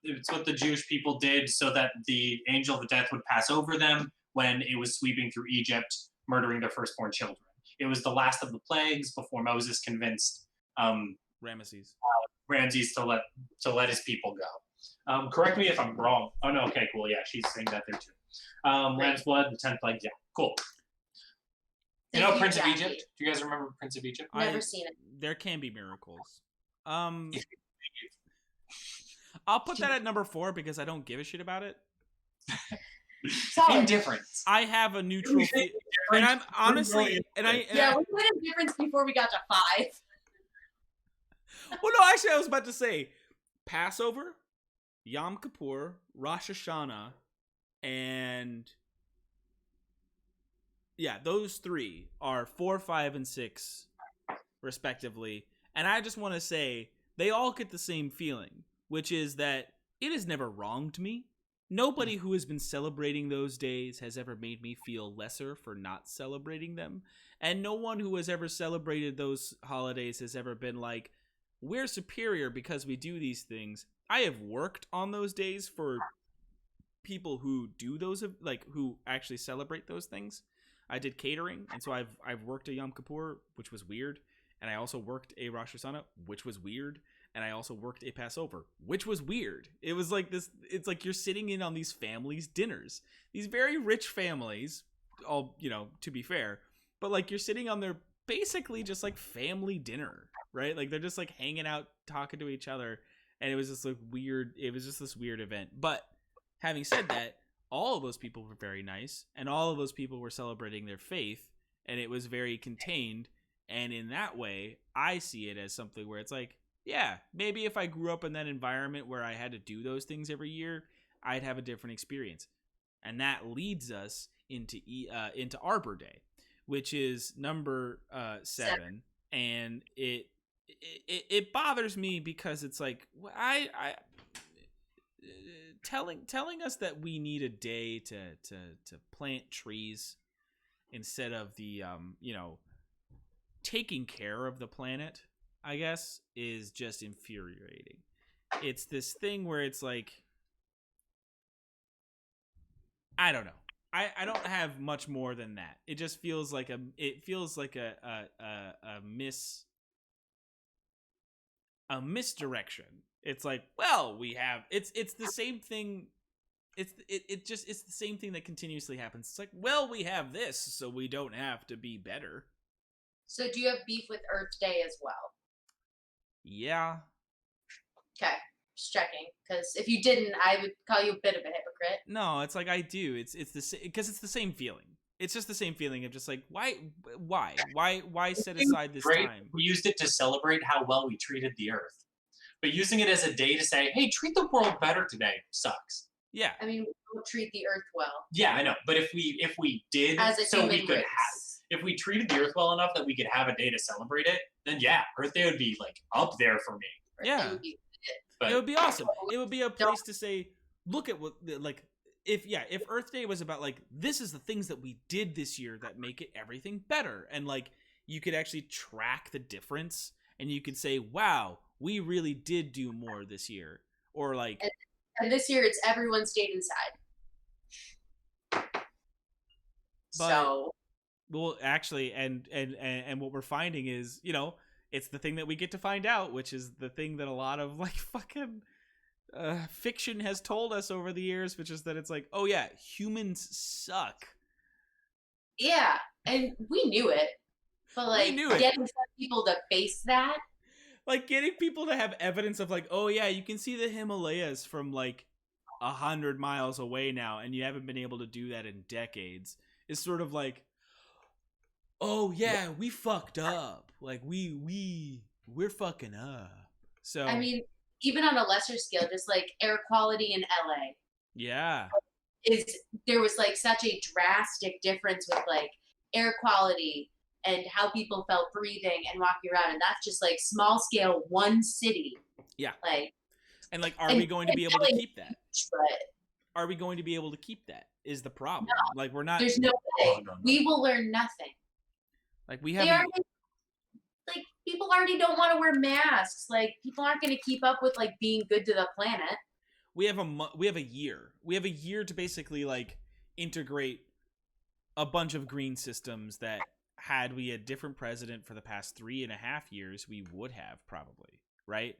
the Jewish people did so that the angel of death would pass over them when it was sweeping through Egypt, murdering their firstborn children. It was the last of the plagues before Moses convinced Ramesses to let his people go. Correct me if I'm wrong. Oh no, okay, cool. Yeah, she's saying that there too. Lamb's blood, the 10th plague. Yeah, cool. You know Prince of Egypt? Do you guys remember Prince of Egypt? Never seen it. There can be miracles. I'll put that at number 4 because I don't give a shit about it. Indifference. I have a neutral, and I'm honestly, we put a difference before we got to 5. Well, no, actually, I was about to say Passover, Yom Kippur, Rosh Hashanah, and yeah, those 3 are 4, 5, and 6, respectively. And I just want to say they all get the same feeling, which is that it has never wronged me. Nobody who has been celebrating those days has ever made me feel lesser for not celebrating them. And no one who has ever celebrated those holidays has ever been like, we're superior because we do these things. I have worked on those days for people who do those, like who actually celebrate those things. I did catering, and so I've worked a Yom Kippur, which was weird, and I also worked a Rosh Hashanah, which was weird, and I also worked a Passover, which was weird. It was like this. It's like you're sitting in on these families' dinners, these very rich families, all, you know, to be fair, but like you're sitting on their basically just like family dinner, right? Like they're just like hanging out, talking to each other, and it was just like weird. It was just this weird event. But having said that, all of those people were very nice, and all of those people were celebrating their faith, and it was very contained. And in that way, I see it as something where it's like, yeah, maybe if I grew up in that environment where I had to do those things every year, I'd have a different experience. And that leads us into Arbor Day, which is number 7. And it bothers me because it's like I telling us that we need a day to plant trees instead of the taking care of the planet, I guess, is just infuriating. It's this thing where it's like, I don't know. I don't have much more than that. It just feels like a misdirection. It's like, well, we have it's the same thing. It's the same thing that continuously happens. It's like, well, we have this, so we don't have to be better. So do you have beef with Earth Day as well? Yeah. Okay, just checking, because if you didn't, I would call you a bit of a hypocrite. No, it's like I do. It's because it's the same feeling. It's just the same feeling of just like, why set aside this time? We used it to celebrate how well we treated the Earth, but using it as a day to say, hey, treat the world better today sucks. Yeah. I mean, we don't treat the Earth well. Yeah, I know, but if we did, as a so human we could race. if we treated the Earth well enough that we could have a day to celebrate it, then yeah, Earth Day would be like up there for me. Yeah. It would be awesome. It would be a place to say, look at what, like, if Earth Day was about like, this is the things that we did this year that make it everything better, and like you could actually track the difference, and you could say, wow, we really did do more this year, or like, and this year it's everyone stayed inside. So well, actually, and what we're finding is, it's the thing that we get to find out, which is the thing that a lot of like fucking fiction has told us over the years, which is that it's like, oh yeah, humans suck. yeah, and we knew it, but like getting some people to face that, like getting people to have evidence of like, oh yeah, you can see the Himalayas from like 100 miles away now, and you haven't been able to do that in decades, is sort of like, oh yeah, we fucked up. Like we're fucking up. So I mean, even on a lesser scale, just like air quality in LA. Yeah. There was like such a drastic difference with like air quality and how people felt breathing and walking around, and that's just like small scale, one city. Yeah. Like, and like, are we going to be able to keep that? But are we going to be able to keep that? Is the problem? No, like we're not. There's no way. We will learn nothing. Like we have. Like people already don't want to wear masks. Like people aren't going to keep up with like being good to the planet. We have a year. We have a year to basically like integrate a bunch of green systems that, had we a different president for the past 3.5 years, we would have probably, right?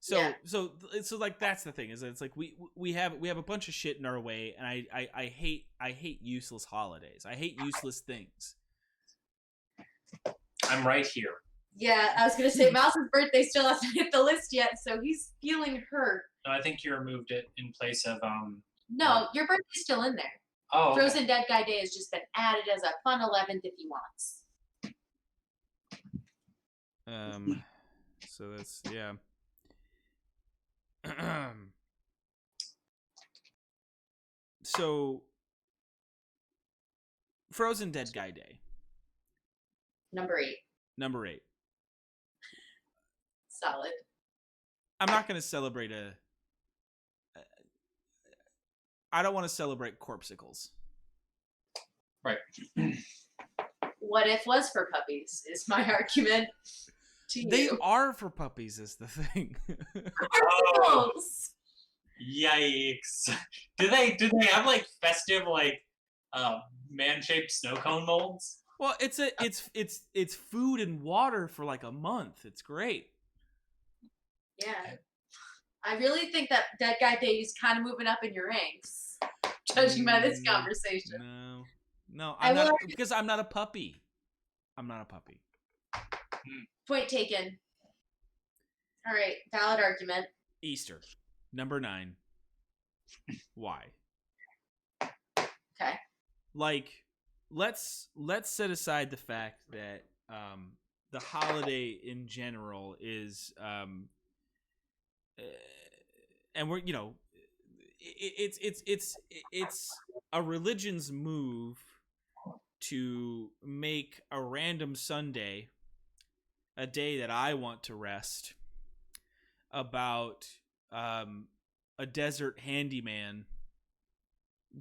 So yeah. so like that's the thing, is that it's like we have a bunch of shit in our way, and I hate useless holidays. I hate useless things. I'm right here. Yeah, I was gonna say Mouse's birthday still hasn't hit the list yet, so he's feeling hurt. No, I think you removed it in place of No, your birthday's still in there. Oh, okay. Frozen Dead Guy Day has just been added as a fun 11th if he wants. So that's yeah. So Frozen Dead Guy Day. Number 8. Solid. I'm not going to celebrate I don't want to celebrate corpsicles. Right. What if was for puppies is my argument to you. They are for puppies is the thing. Corpsicles! Yikes. Do they have like festive like man-shaped snow cone molds? Well, it's food and water for like a month. It's great. Yeah. I really think that Dead Guy Day is kind of moving up in your ranks, judging by this conversation. No, I'm not, because I'm not a puppy. Point taken. All right, valid argument. Easter, number 9. Why? Okay. Like, let's set aside the fact that the holiday in general is and we're it's a religion's move to make a random Sunday, a day that I want to rest, about a desert handyman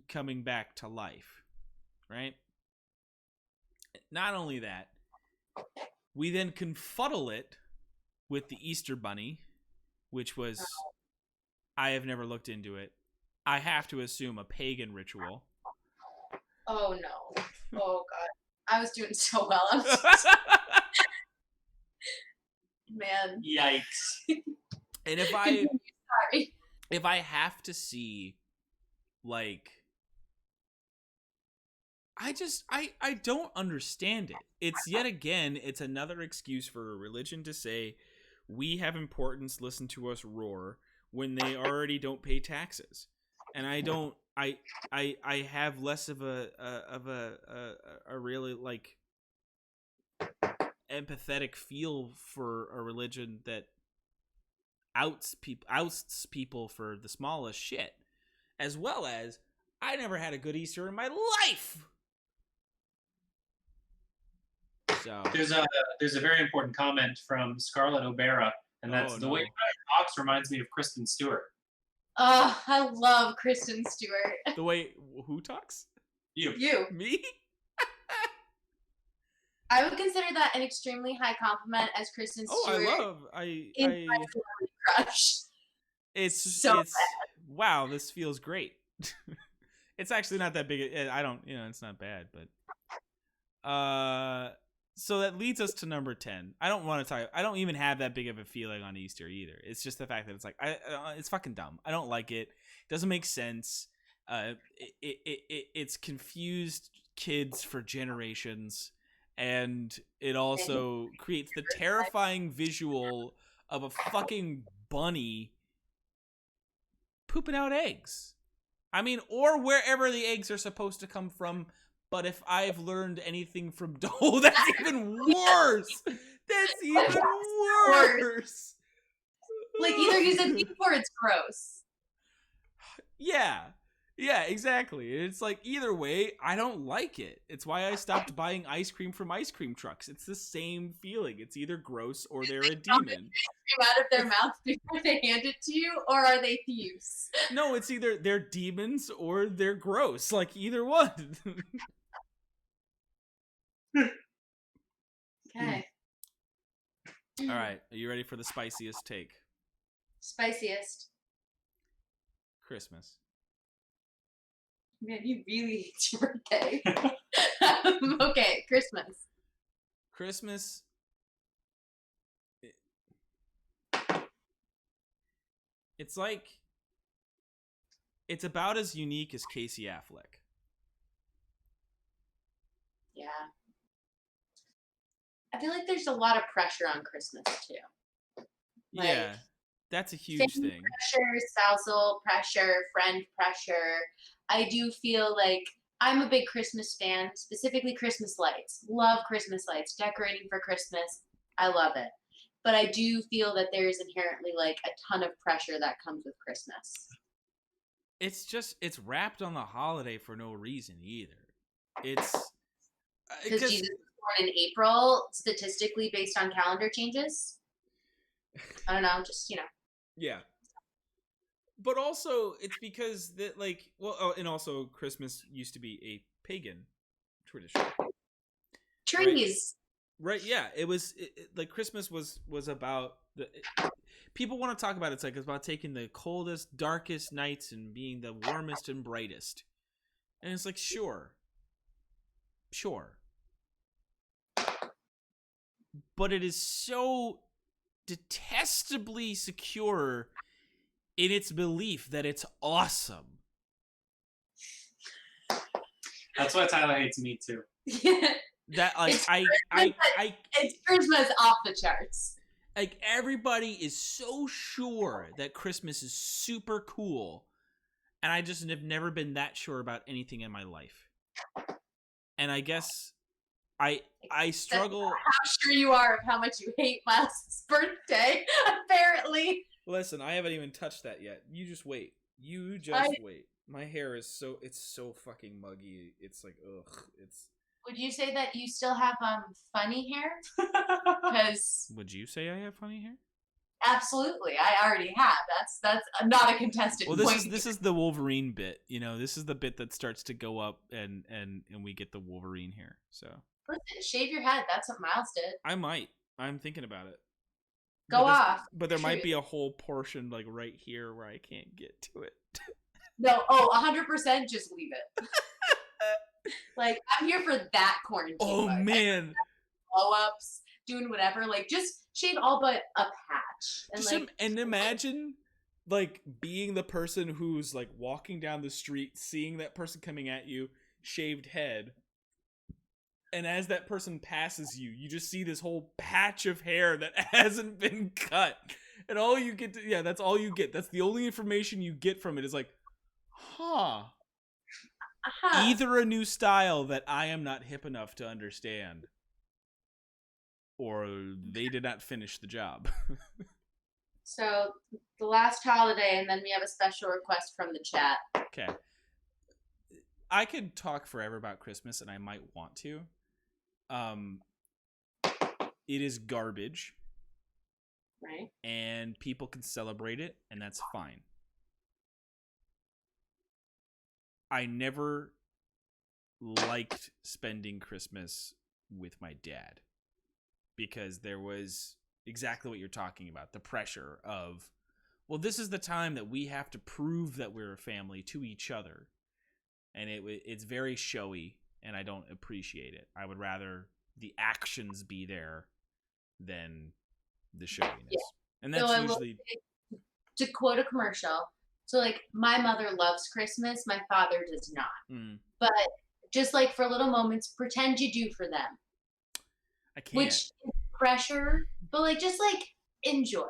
coming back to life, right? Not only that, we then confuddle it with the Easter Bunny, which was, I have never looked into it, I have to assume a pagan ritual. Oh no. Oh god. I was doing so well. I'm so man. Yikes. And if I have to see, like, I don't understand it. It's yet again, it's another excuse for a religion to say, we have importance, listen to us roar, when they already don't pay taxes. And I have less of a really like empathetic feel for a religion that ousts people for the smallest shit, as well as I never had a good Easter in my life. So there's a very important comment from Scarlett O'Bara, and that's the way Ryan Cox reminds me of Kristen Stewart. Oh, I love Kristen Stewart. The way who talks? You. Me? I would consider that an extremely high compliment as Kristen Stewart. Oh, I crush. It's so it's bad. Wow, this feels great. It's actually not that big. I don't, it's not bad, but so that leads us to number 10. I don't want to talk. I don't even have that big of a feeling on Easter either. It's just the fact that it's like it's fucking dumb. I don't like it. It doesn't make sense. It's confused kids for generations, and it also creates the terrifying visual of a fucking bunny pooping out eggs. I mean, or wherever the eggs are supposed to come from. But if I've learned anything from Dole, that's even worse. That's even worse. Like, either he's a thief or it's gross. Yeah, exactly. It's like, either way, I don't like it. It's why I stopped buying ice cream from ice cream trucks. It's the same feeling. It's either gross or they're a demon. Cream out of their mouth before they hand it to you, or are they thieves? No, it's either they're demons or they're gross. Like, either one. Okay. All right. Are you ready for the spiciest take? Spiciest. Christmas. Man, you really hate your birthday. Okay, Christmas. Christmas. It's like, it's about as unique as Casey Affleck. Yeah. I feel like there's a lot of pressure on Christmas too. Like, Yeah, that's a huge family thing. Pressure, spousal pressure, friend pressure. I do feel like I'm a big Christmas fan, specifically Christmas lights. Love Christmas lights, decorating for Christmas. I love it. But I do feel that there is inherently like a ton of pressure that comes with Christmas. It's wrapped on the holiday for no reason either. It's Because Jesus was born in April, statistically based on calendar changes. I don't know, just, Yeah. But also, it's because that, like, and also Christmas used to be a pagan tradition. trees. Right? Yeah, it was like Christmas was about people want to talk about it. It's about taking the coldest, darkest nights and being the warmest and brightest. And it's like, sure. But it is so detestably secure in its belief that it's awesome. That's why Tyler hates me too. That like it's Christmas off the charts. Like, everybody is so sure that Christmas is super cool, and I just have never been that sure about anything in my life. And I guess I struggle. How sure you are of how much you hate Miles' birthday, apparently. Listen, I haven't even touched that yet. You just wait. Wait. My hair is so fucking muggy. It's like, ugh. Would you say that you still have funny hair? Because Would you say I have funny hair? absolutely, I already have. That's not a contested Well, point. this is the Wolverine bit. This is the bit that starts to go up, and we get the Wolverine here. So Listen, shave your head. That's what Miles did. I might. I'm thinking about it. Go But off. But there might Shoot. be a whole portion like right here where I can't get to it. No, 100% just leave it. Like, I'm here for that quarantine. Oh mode. man. Blow-ups, doing whatever. Like, just shave all but a patch. And Just and imagine like being the person who's like walking down the street, seeing that person coming at you, shaved head. And as that person passes you, you just see this whole patch of hair that hasn't been cut. And all you get that's all you get. That's the only information you get from it is like, huh. Either a new style that I am not hip enough to understand, or they did not finish the job. So, the last holiday, and then we have a special request from the chat. Okay. I could talk forever about Christmas, and I might want to. It is garbage. Right? And people can celebrate it, and that's fine. I never liked spending Christmas with my dad because there was exactly what you're talking about. The pressure of, well, this is the time that we have to prove that we're a family to each other. and it's very showy, and I don't appreciate it. I would rather the actions be there than the showiness. Yeah. And that's so usually to quote a commercial. So like my mother loves Christmas, my father does not. But just like for little moments, pretend you do for them. I can't. Which is pressure, but like just like enjoy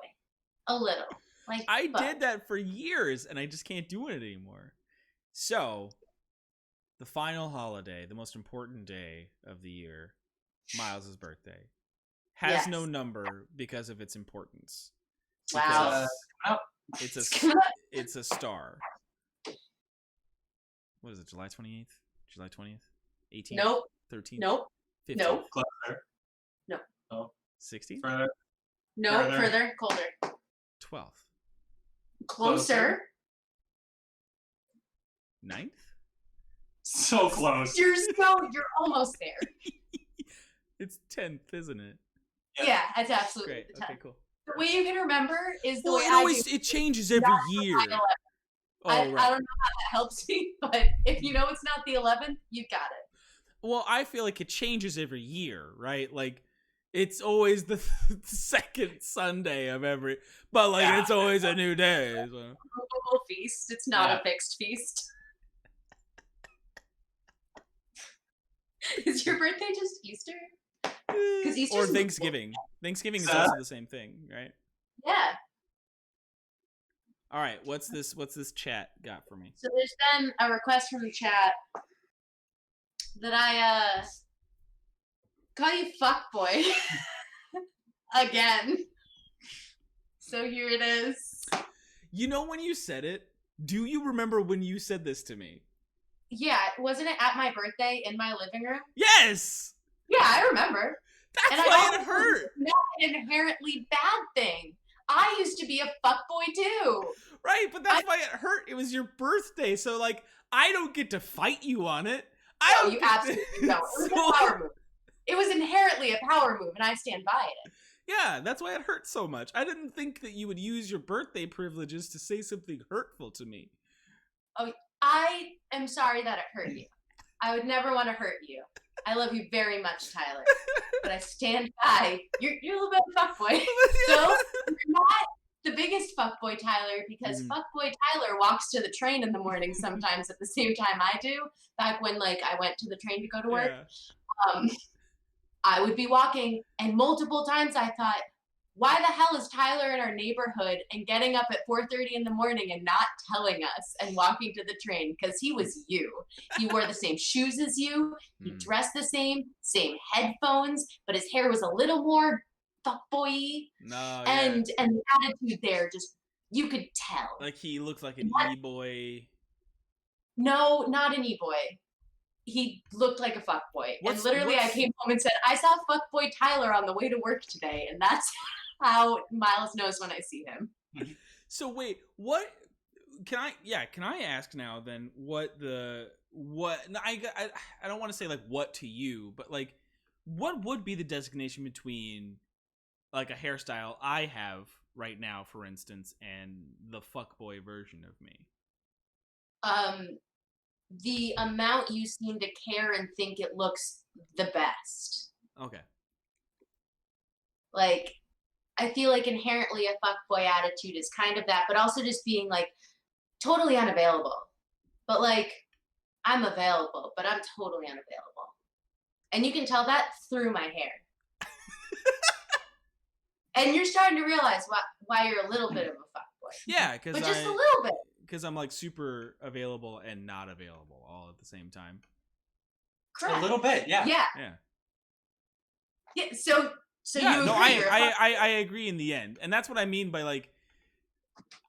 a little. Like I did that for years, and I just can't do it anymore. So, the final holiday, the most important day of the year, Miles' birthday, has no number because of its importance. Wow. It's a star. What is it, July 28th? July 20th? 18th? Nope. 13th? Nope. 15th? Nope. Closer. No. Oh. 16th? Further. No, further, colder. 12th. Closer. 9th? So close. You're almost there. It's 10th, isn't it? Yeah, it's absolutely Great. the 10th. Okay, cool. The way you can remember is the way it changes every year. I don't know how that helps me, but if you know it's not the 11th, you got it. Well, I feel like it changes every year, right? Like, it's always the second Sunday of every, but like it's always a new day. So. Movable feast. It's not a fixed feast. Is your birthday just Easter? Or Thanksgiving. Thanksgiving is also the same thing, right? Yeah. All right, what's this chat got for me? So there's been a request from the chat that I call you fuckboy again. So here it is. You know when you said it? Do you remember when you said this to me? Yeah, wasn't it at my birthday in my living room? Yes! Yeah, I remember. That's why it hurt. It's not an inherently bad thing. I used to be a fuckboy too. Right, but that's why it hurt. It was your birthday, so like I don't get to fight you on it. You absolutely don't. It was a power move. It was inherently a power move, and I stand by it. Yeah, that's why it hurt so much. I didn't think that you would use your birthday privileges to say something hurtful to me. Oh, I am sorry that it hurt you. I would never want to hurt you. I love you very much, Tyler. But I stand by. You're a little bit of a fuckboy. So you're not the biggest fuckboy, Tyler, because fuckboy Tyler walks to the train in the morning sometimes at the same time I do. Back when like I went to the train to go to work, I would be walking, and multiple times I thought, why the hell is Tyler in our neighborhood and getting up at 4:30 in the morning and not telling us and walking to the train? Because he was you. He wore the same shoes as you. He dressed the same headphones, but his hair was a little more fuckboy-y. No, and the attitude there, just you could tell. Like he looked like an e-boy. No, not an e-boy. He looked like a fuckboy. And literally I came home and said, I saw fuckboy Tyler on the way to work today. And that's how Miles knows when I see him. So wait, what can I ask now then I don't want to say like what to you, but like what would be the designation between like a hairstyle I have right now, for instance, and the fuckboy version of me? The amount you seem to care and think it looks the best. Okay. Like, I feel like inherently a fuckboy attitude is kind of that, but also just being like totally unavailable. But like, I'm available, but I'm totally unavailable. And you can tell that through my hair. And you're starting to realize why you're a little bit of a fuckboy. Yeah, because but just a little bit. Because I'm like super available and not available all at the same time. Correct. A little bit, yeah. Yeah. So yeah, you no, agree. I agree in the end, and that's what I mean by like,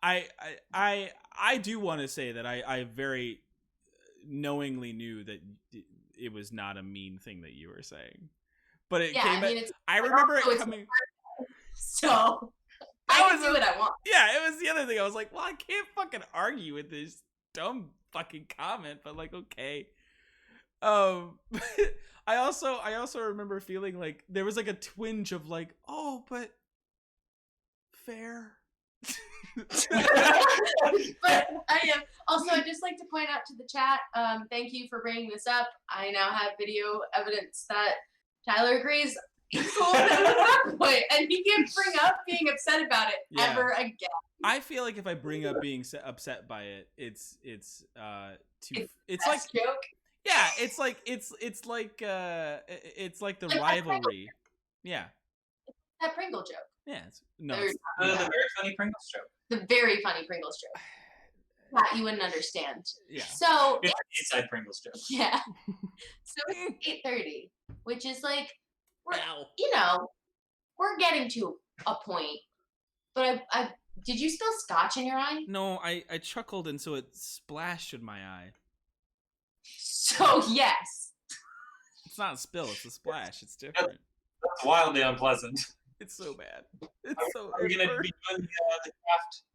I do want to say that I very knowingly knew that it was not a mean thing that you were saying, but it came. I remember it coming. So. I can do what I want. Yeah, it was the other thing. I was like, well, I can't fucking argue with this dumb fucking comment, but like, okay. I also remember feeling like there was like a twinge of like, oh, but fair. But I am also. I'd just like to point out to the chat. Thank you for bringing this up. I now have video evidence that Tyler agrees. He's cool with that point, and he can't bring up being upset about it ever again. I feel like if I bring up being upset by it, it's like joke. Yeah, it's like the rivalry. Yeah. That Pringle joke. Yeah. No. The very funny Pringles joke. The very funny Pringles joke. That you wouldn't understand. Yeah. So it's an inside Pringles joke. Yeah. So it's 8:30, which is like we're getting to a point. But I did you spill scotch in your eye? No, I chuckled and so it splashed in my eye. So yes. It's not a spill, it's a splash. It's different. That's wildly unpleasant. It's so bad. Are we gonna be doing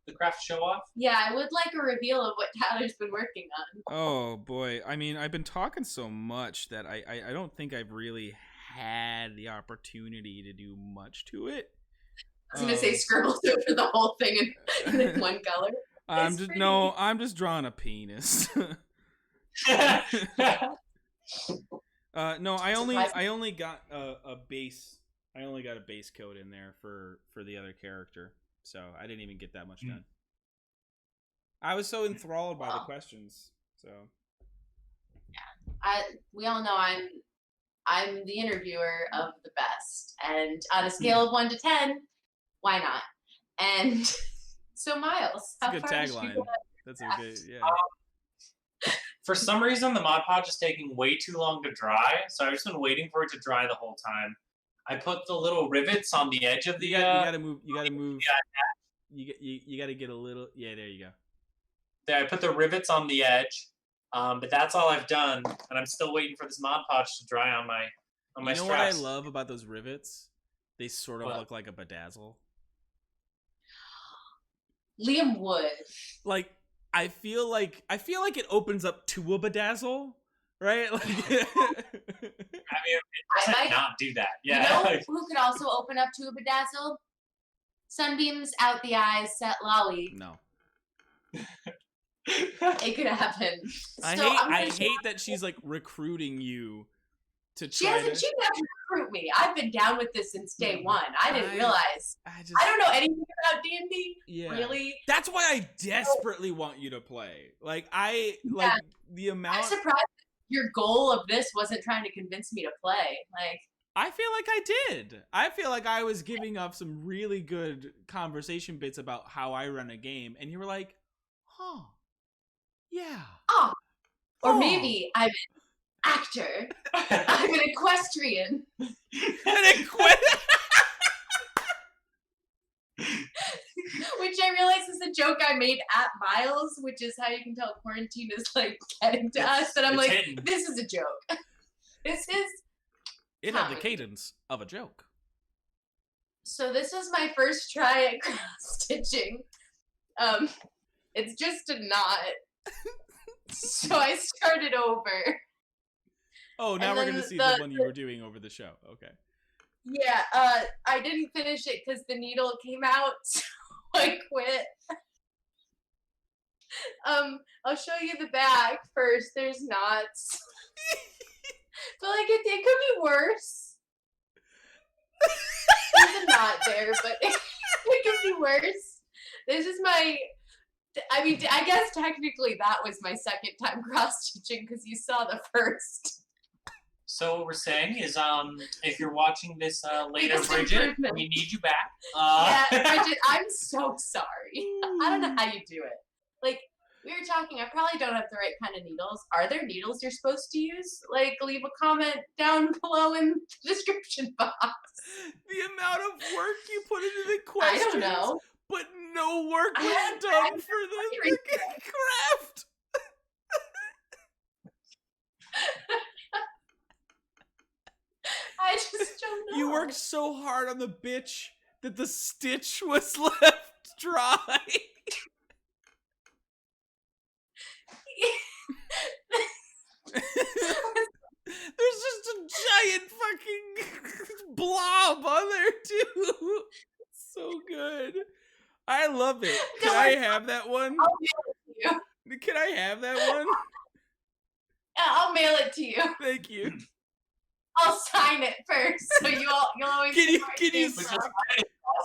the craft show off? Yeah, I would like a reveal of what Tyler's been working on. Oh boy. I mean, I've been talking so much that I don't think I've really had the opportunity to do much to it. I was gonna say scribbled over the whole thing in one color. I'm just drawing a penis. No, I only got a base. I only got a base coat in there for the other character, so I didn't even get that much done. I was so enthralled by the questions. So yeah, we all know I'm the interviewer of the best, and on a scale of 1 to 10, why not? And so Miles, that's a good tagline. That's a good For some reason, the Mod Podge is taking way too long to dry, so I've just been waiting for it to dry the whole time. I put the little rivets on the edge of the. You gotta move. You gotta move. You gotta get a little. Yeah, there you go. There, I put the rivets on the edge, but that's all I've done, and I'm still waiting for this Mod Podge to dry on my straps. You know what I love about those rivets? They sort of look like a bedazzle. Liam would. Like I feel like it opens up to a bedazzle, right? Like, I mean, it might not do that. Yeah. You know who could also open up to a bedazzle? Sunbeams out the eyes, set lolly. No. It could happen. I hate that she's like recruiting you to try. She doesn't recruit me. I've been down with this since day one. I didn't realize. I don't know anything about D&D. Yeah. Really. That's why I desperately want you to play. The amount. I'm surprised your goal of this wasn't trying to convince me to play. Like. I feel like I did. I feel like I was giving up some really good conversation bits about how I run a game, and you were like, "Huh, yeah." Oh, or maybe I'm an actor. I'm an equestrian. Which I realize is a joke I made at Miles, which is how you can tell quarantine is like getting to us. But I'm like, hidden. This is a joke. This is. It had the cadence of a joke. So this is my first try at cross stitching. It's just a knot. So I started over. Oh, now we're gonna see the one you were doing over the show. Okay. Yeah, I didn't finish it because the needle came out, so I quit. I'll show you the back first. There's knots. But like it could be worse. There's a knot there, but it could be worse. This is I guess technically that was my second time cross-stitching because you saw the first. So what we're saying is, if you're watching this later, Bridget, we need you back. Yeah, Bridget, I'm so sorry. I don't know how you do it. Like, we were talking, I probably don't have the right kind of needles. Are there needles you're supposed to use? Like, leave a comment down below in the description box. The amount of work you put into the questions. I don't know. But no work was done for the craft. I just don't know. You worked so hard on the bitch that the stitch was left dry. There's just a giant fucking blob on there too. It's so good. I love it. Can I have that one? I'll mail it to you. Can I have that one? Yeah, I'll mail it to you. Thank you. I'll sign it first, so you'll always. Can you- know where it can you came Which from. is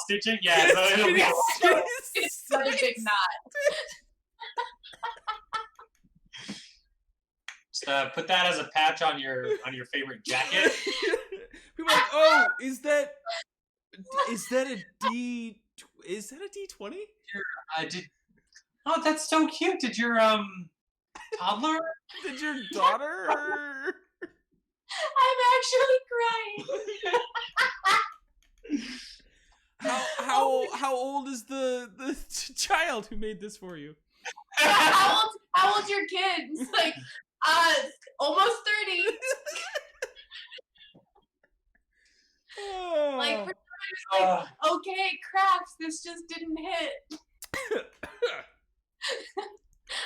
stitching. Yeah, so it'll Can be you- It's such a big knot. just put that as a patch on your favorite jacket. People are like, oh, is that a D? Is that a D20? Did Oh, that's so cute. Did your toddler? Did your daughter? I'm actually crying. How old is the child who made this for you? How old's your kids? Like, almost 30. Like, for Uh, okay, crafts, this just didn't hit.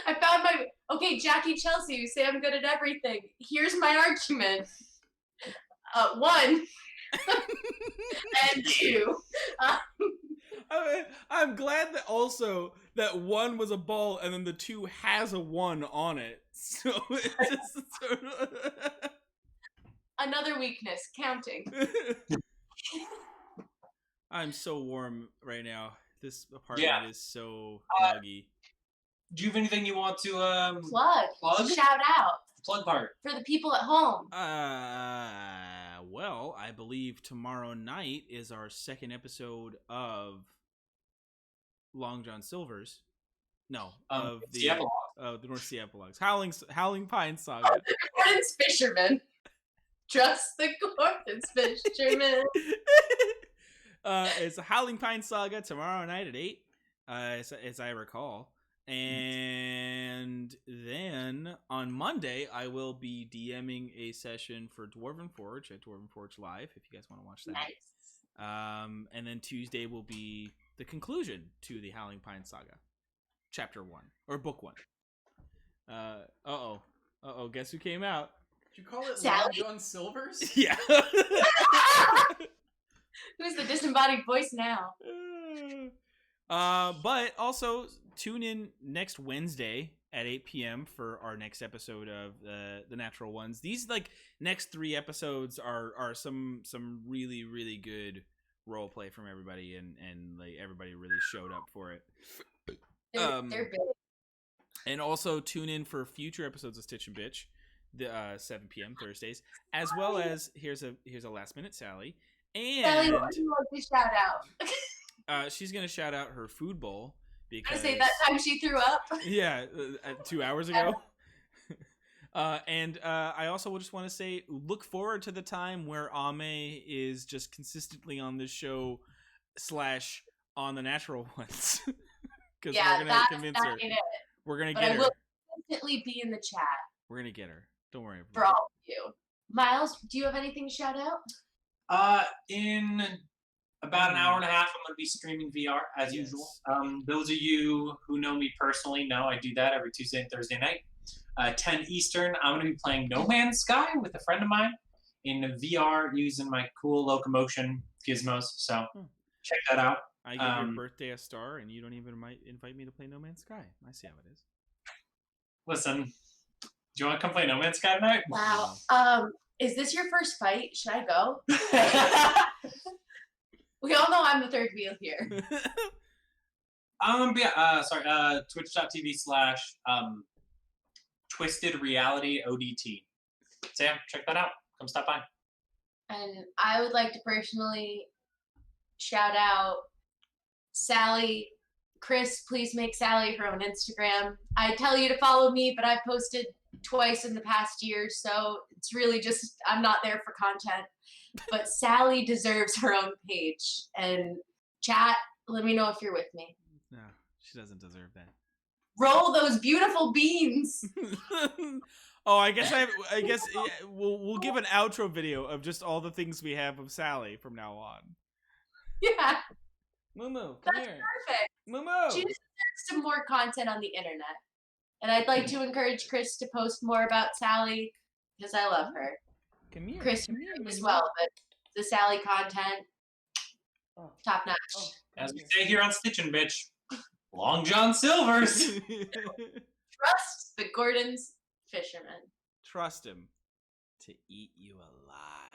I found my Jackie Chelsea. You say I'm good at everything. Here's my argument. 1 and 2. I'm glad that also that 1 was a ball and then the 2 has a 1 on it. So it just sort of... Another weakness, counting. I'm so warm right now. This apartment is so muggy. do you have anything you want to Plug. Shout out plug part? for the people at home. Well, I believe tomorrow night is our second episode of Long John Silver's. No, of the epilogue. The North Sea Epilogues. Howling Pine Saga. Gordon's Fisherman. Trust the Gordon's Fisherman. It's a Howling Pine Saga tomorrow night at 8, as I recall. And then on Monday, I will be DMing a session for Dwarven Forge at Dwarven Forge Live, if you guys want to watch that. Nice. And then Tuesday will be the conclusion to the Howling Pine Saga, Chapter 1, or Book 1. Guess who came out? Did you call it Sally? Long John Silver's? Yeah. Who's the disembodied voice now? But also tune in next Wednesday at 8 p.m. for our next episode of the Natural Ones. These next 3 episodes are some really, really good role play from everybody, and everybody really showed up for it. They're big. And also tune in for future episodes of Stitch and Bitch, the 7 p.m. Thursdays, as well as here's a last minute Sally. And Sally, what do you want to shout out? she's gonna shout out her food bowl I because say that time she threw up. yeah, 2 hours ago. And I also just want to say, look forward to the time where Ame is just consistently on this show / on the Natural Ones, because we're gonna convince her. Ain't it. We're gonna But get I her. will constantly be in the chat We're gonna get her. Don't worry. for all of you. Miles, do you have anything to shout out? In about an hour and a half, I'm going to be streaming VR as usual. Those of you who know me personally know I do that every Tuesday and Thursday night. 10 Eastern, I'm going to be playing No Man's Sky with a friend of mine in VR using my cool locomotion gizmos. So check that out. I give your birthday a star, and you don't even invite me to play No Man's Sky. I see how it is. Listen, do you want to come play No Man's Sky tonight? Wow. Is this your first fight? Should I go? We all know I'm the third wheel here. Twitch.tv / Twisted Reality ODT. Sam, check that out. Come stop by. And I would like to personally shout out Sally. Chris, please make Sally her own Instagram. I tell you to follow me, but I've posted twice in the past year, so it's really just I'm not there for content. But Sally deserves her own page. And chat, let me know if you're with me. No, she doesn't deserve that. Roll those beautiful beans. Oh, I guess we'll give an outro video of just all the things we have of Sally from now on. Yeah, Moo, come that's here. perfect. Moo. She deserves some more content on the internet. And I'd like to encourage Chris to post more about Sally because I love her. Come here. Chris come here, as Moo. well, but the Sally content, Oh. top notch. Oh, As come we here. say here on Stitchin' Bitch, Long John Silver's. Trust the Gordon's fisherman. Trust him to eat you alive.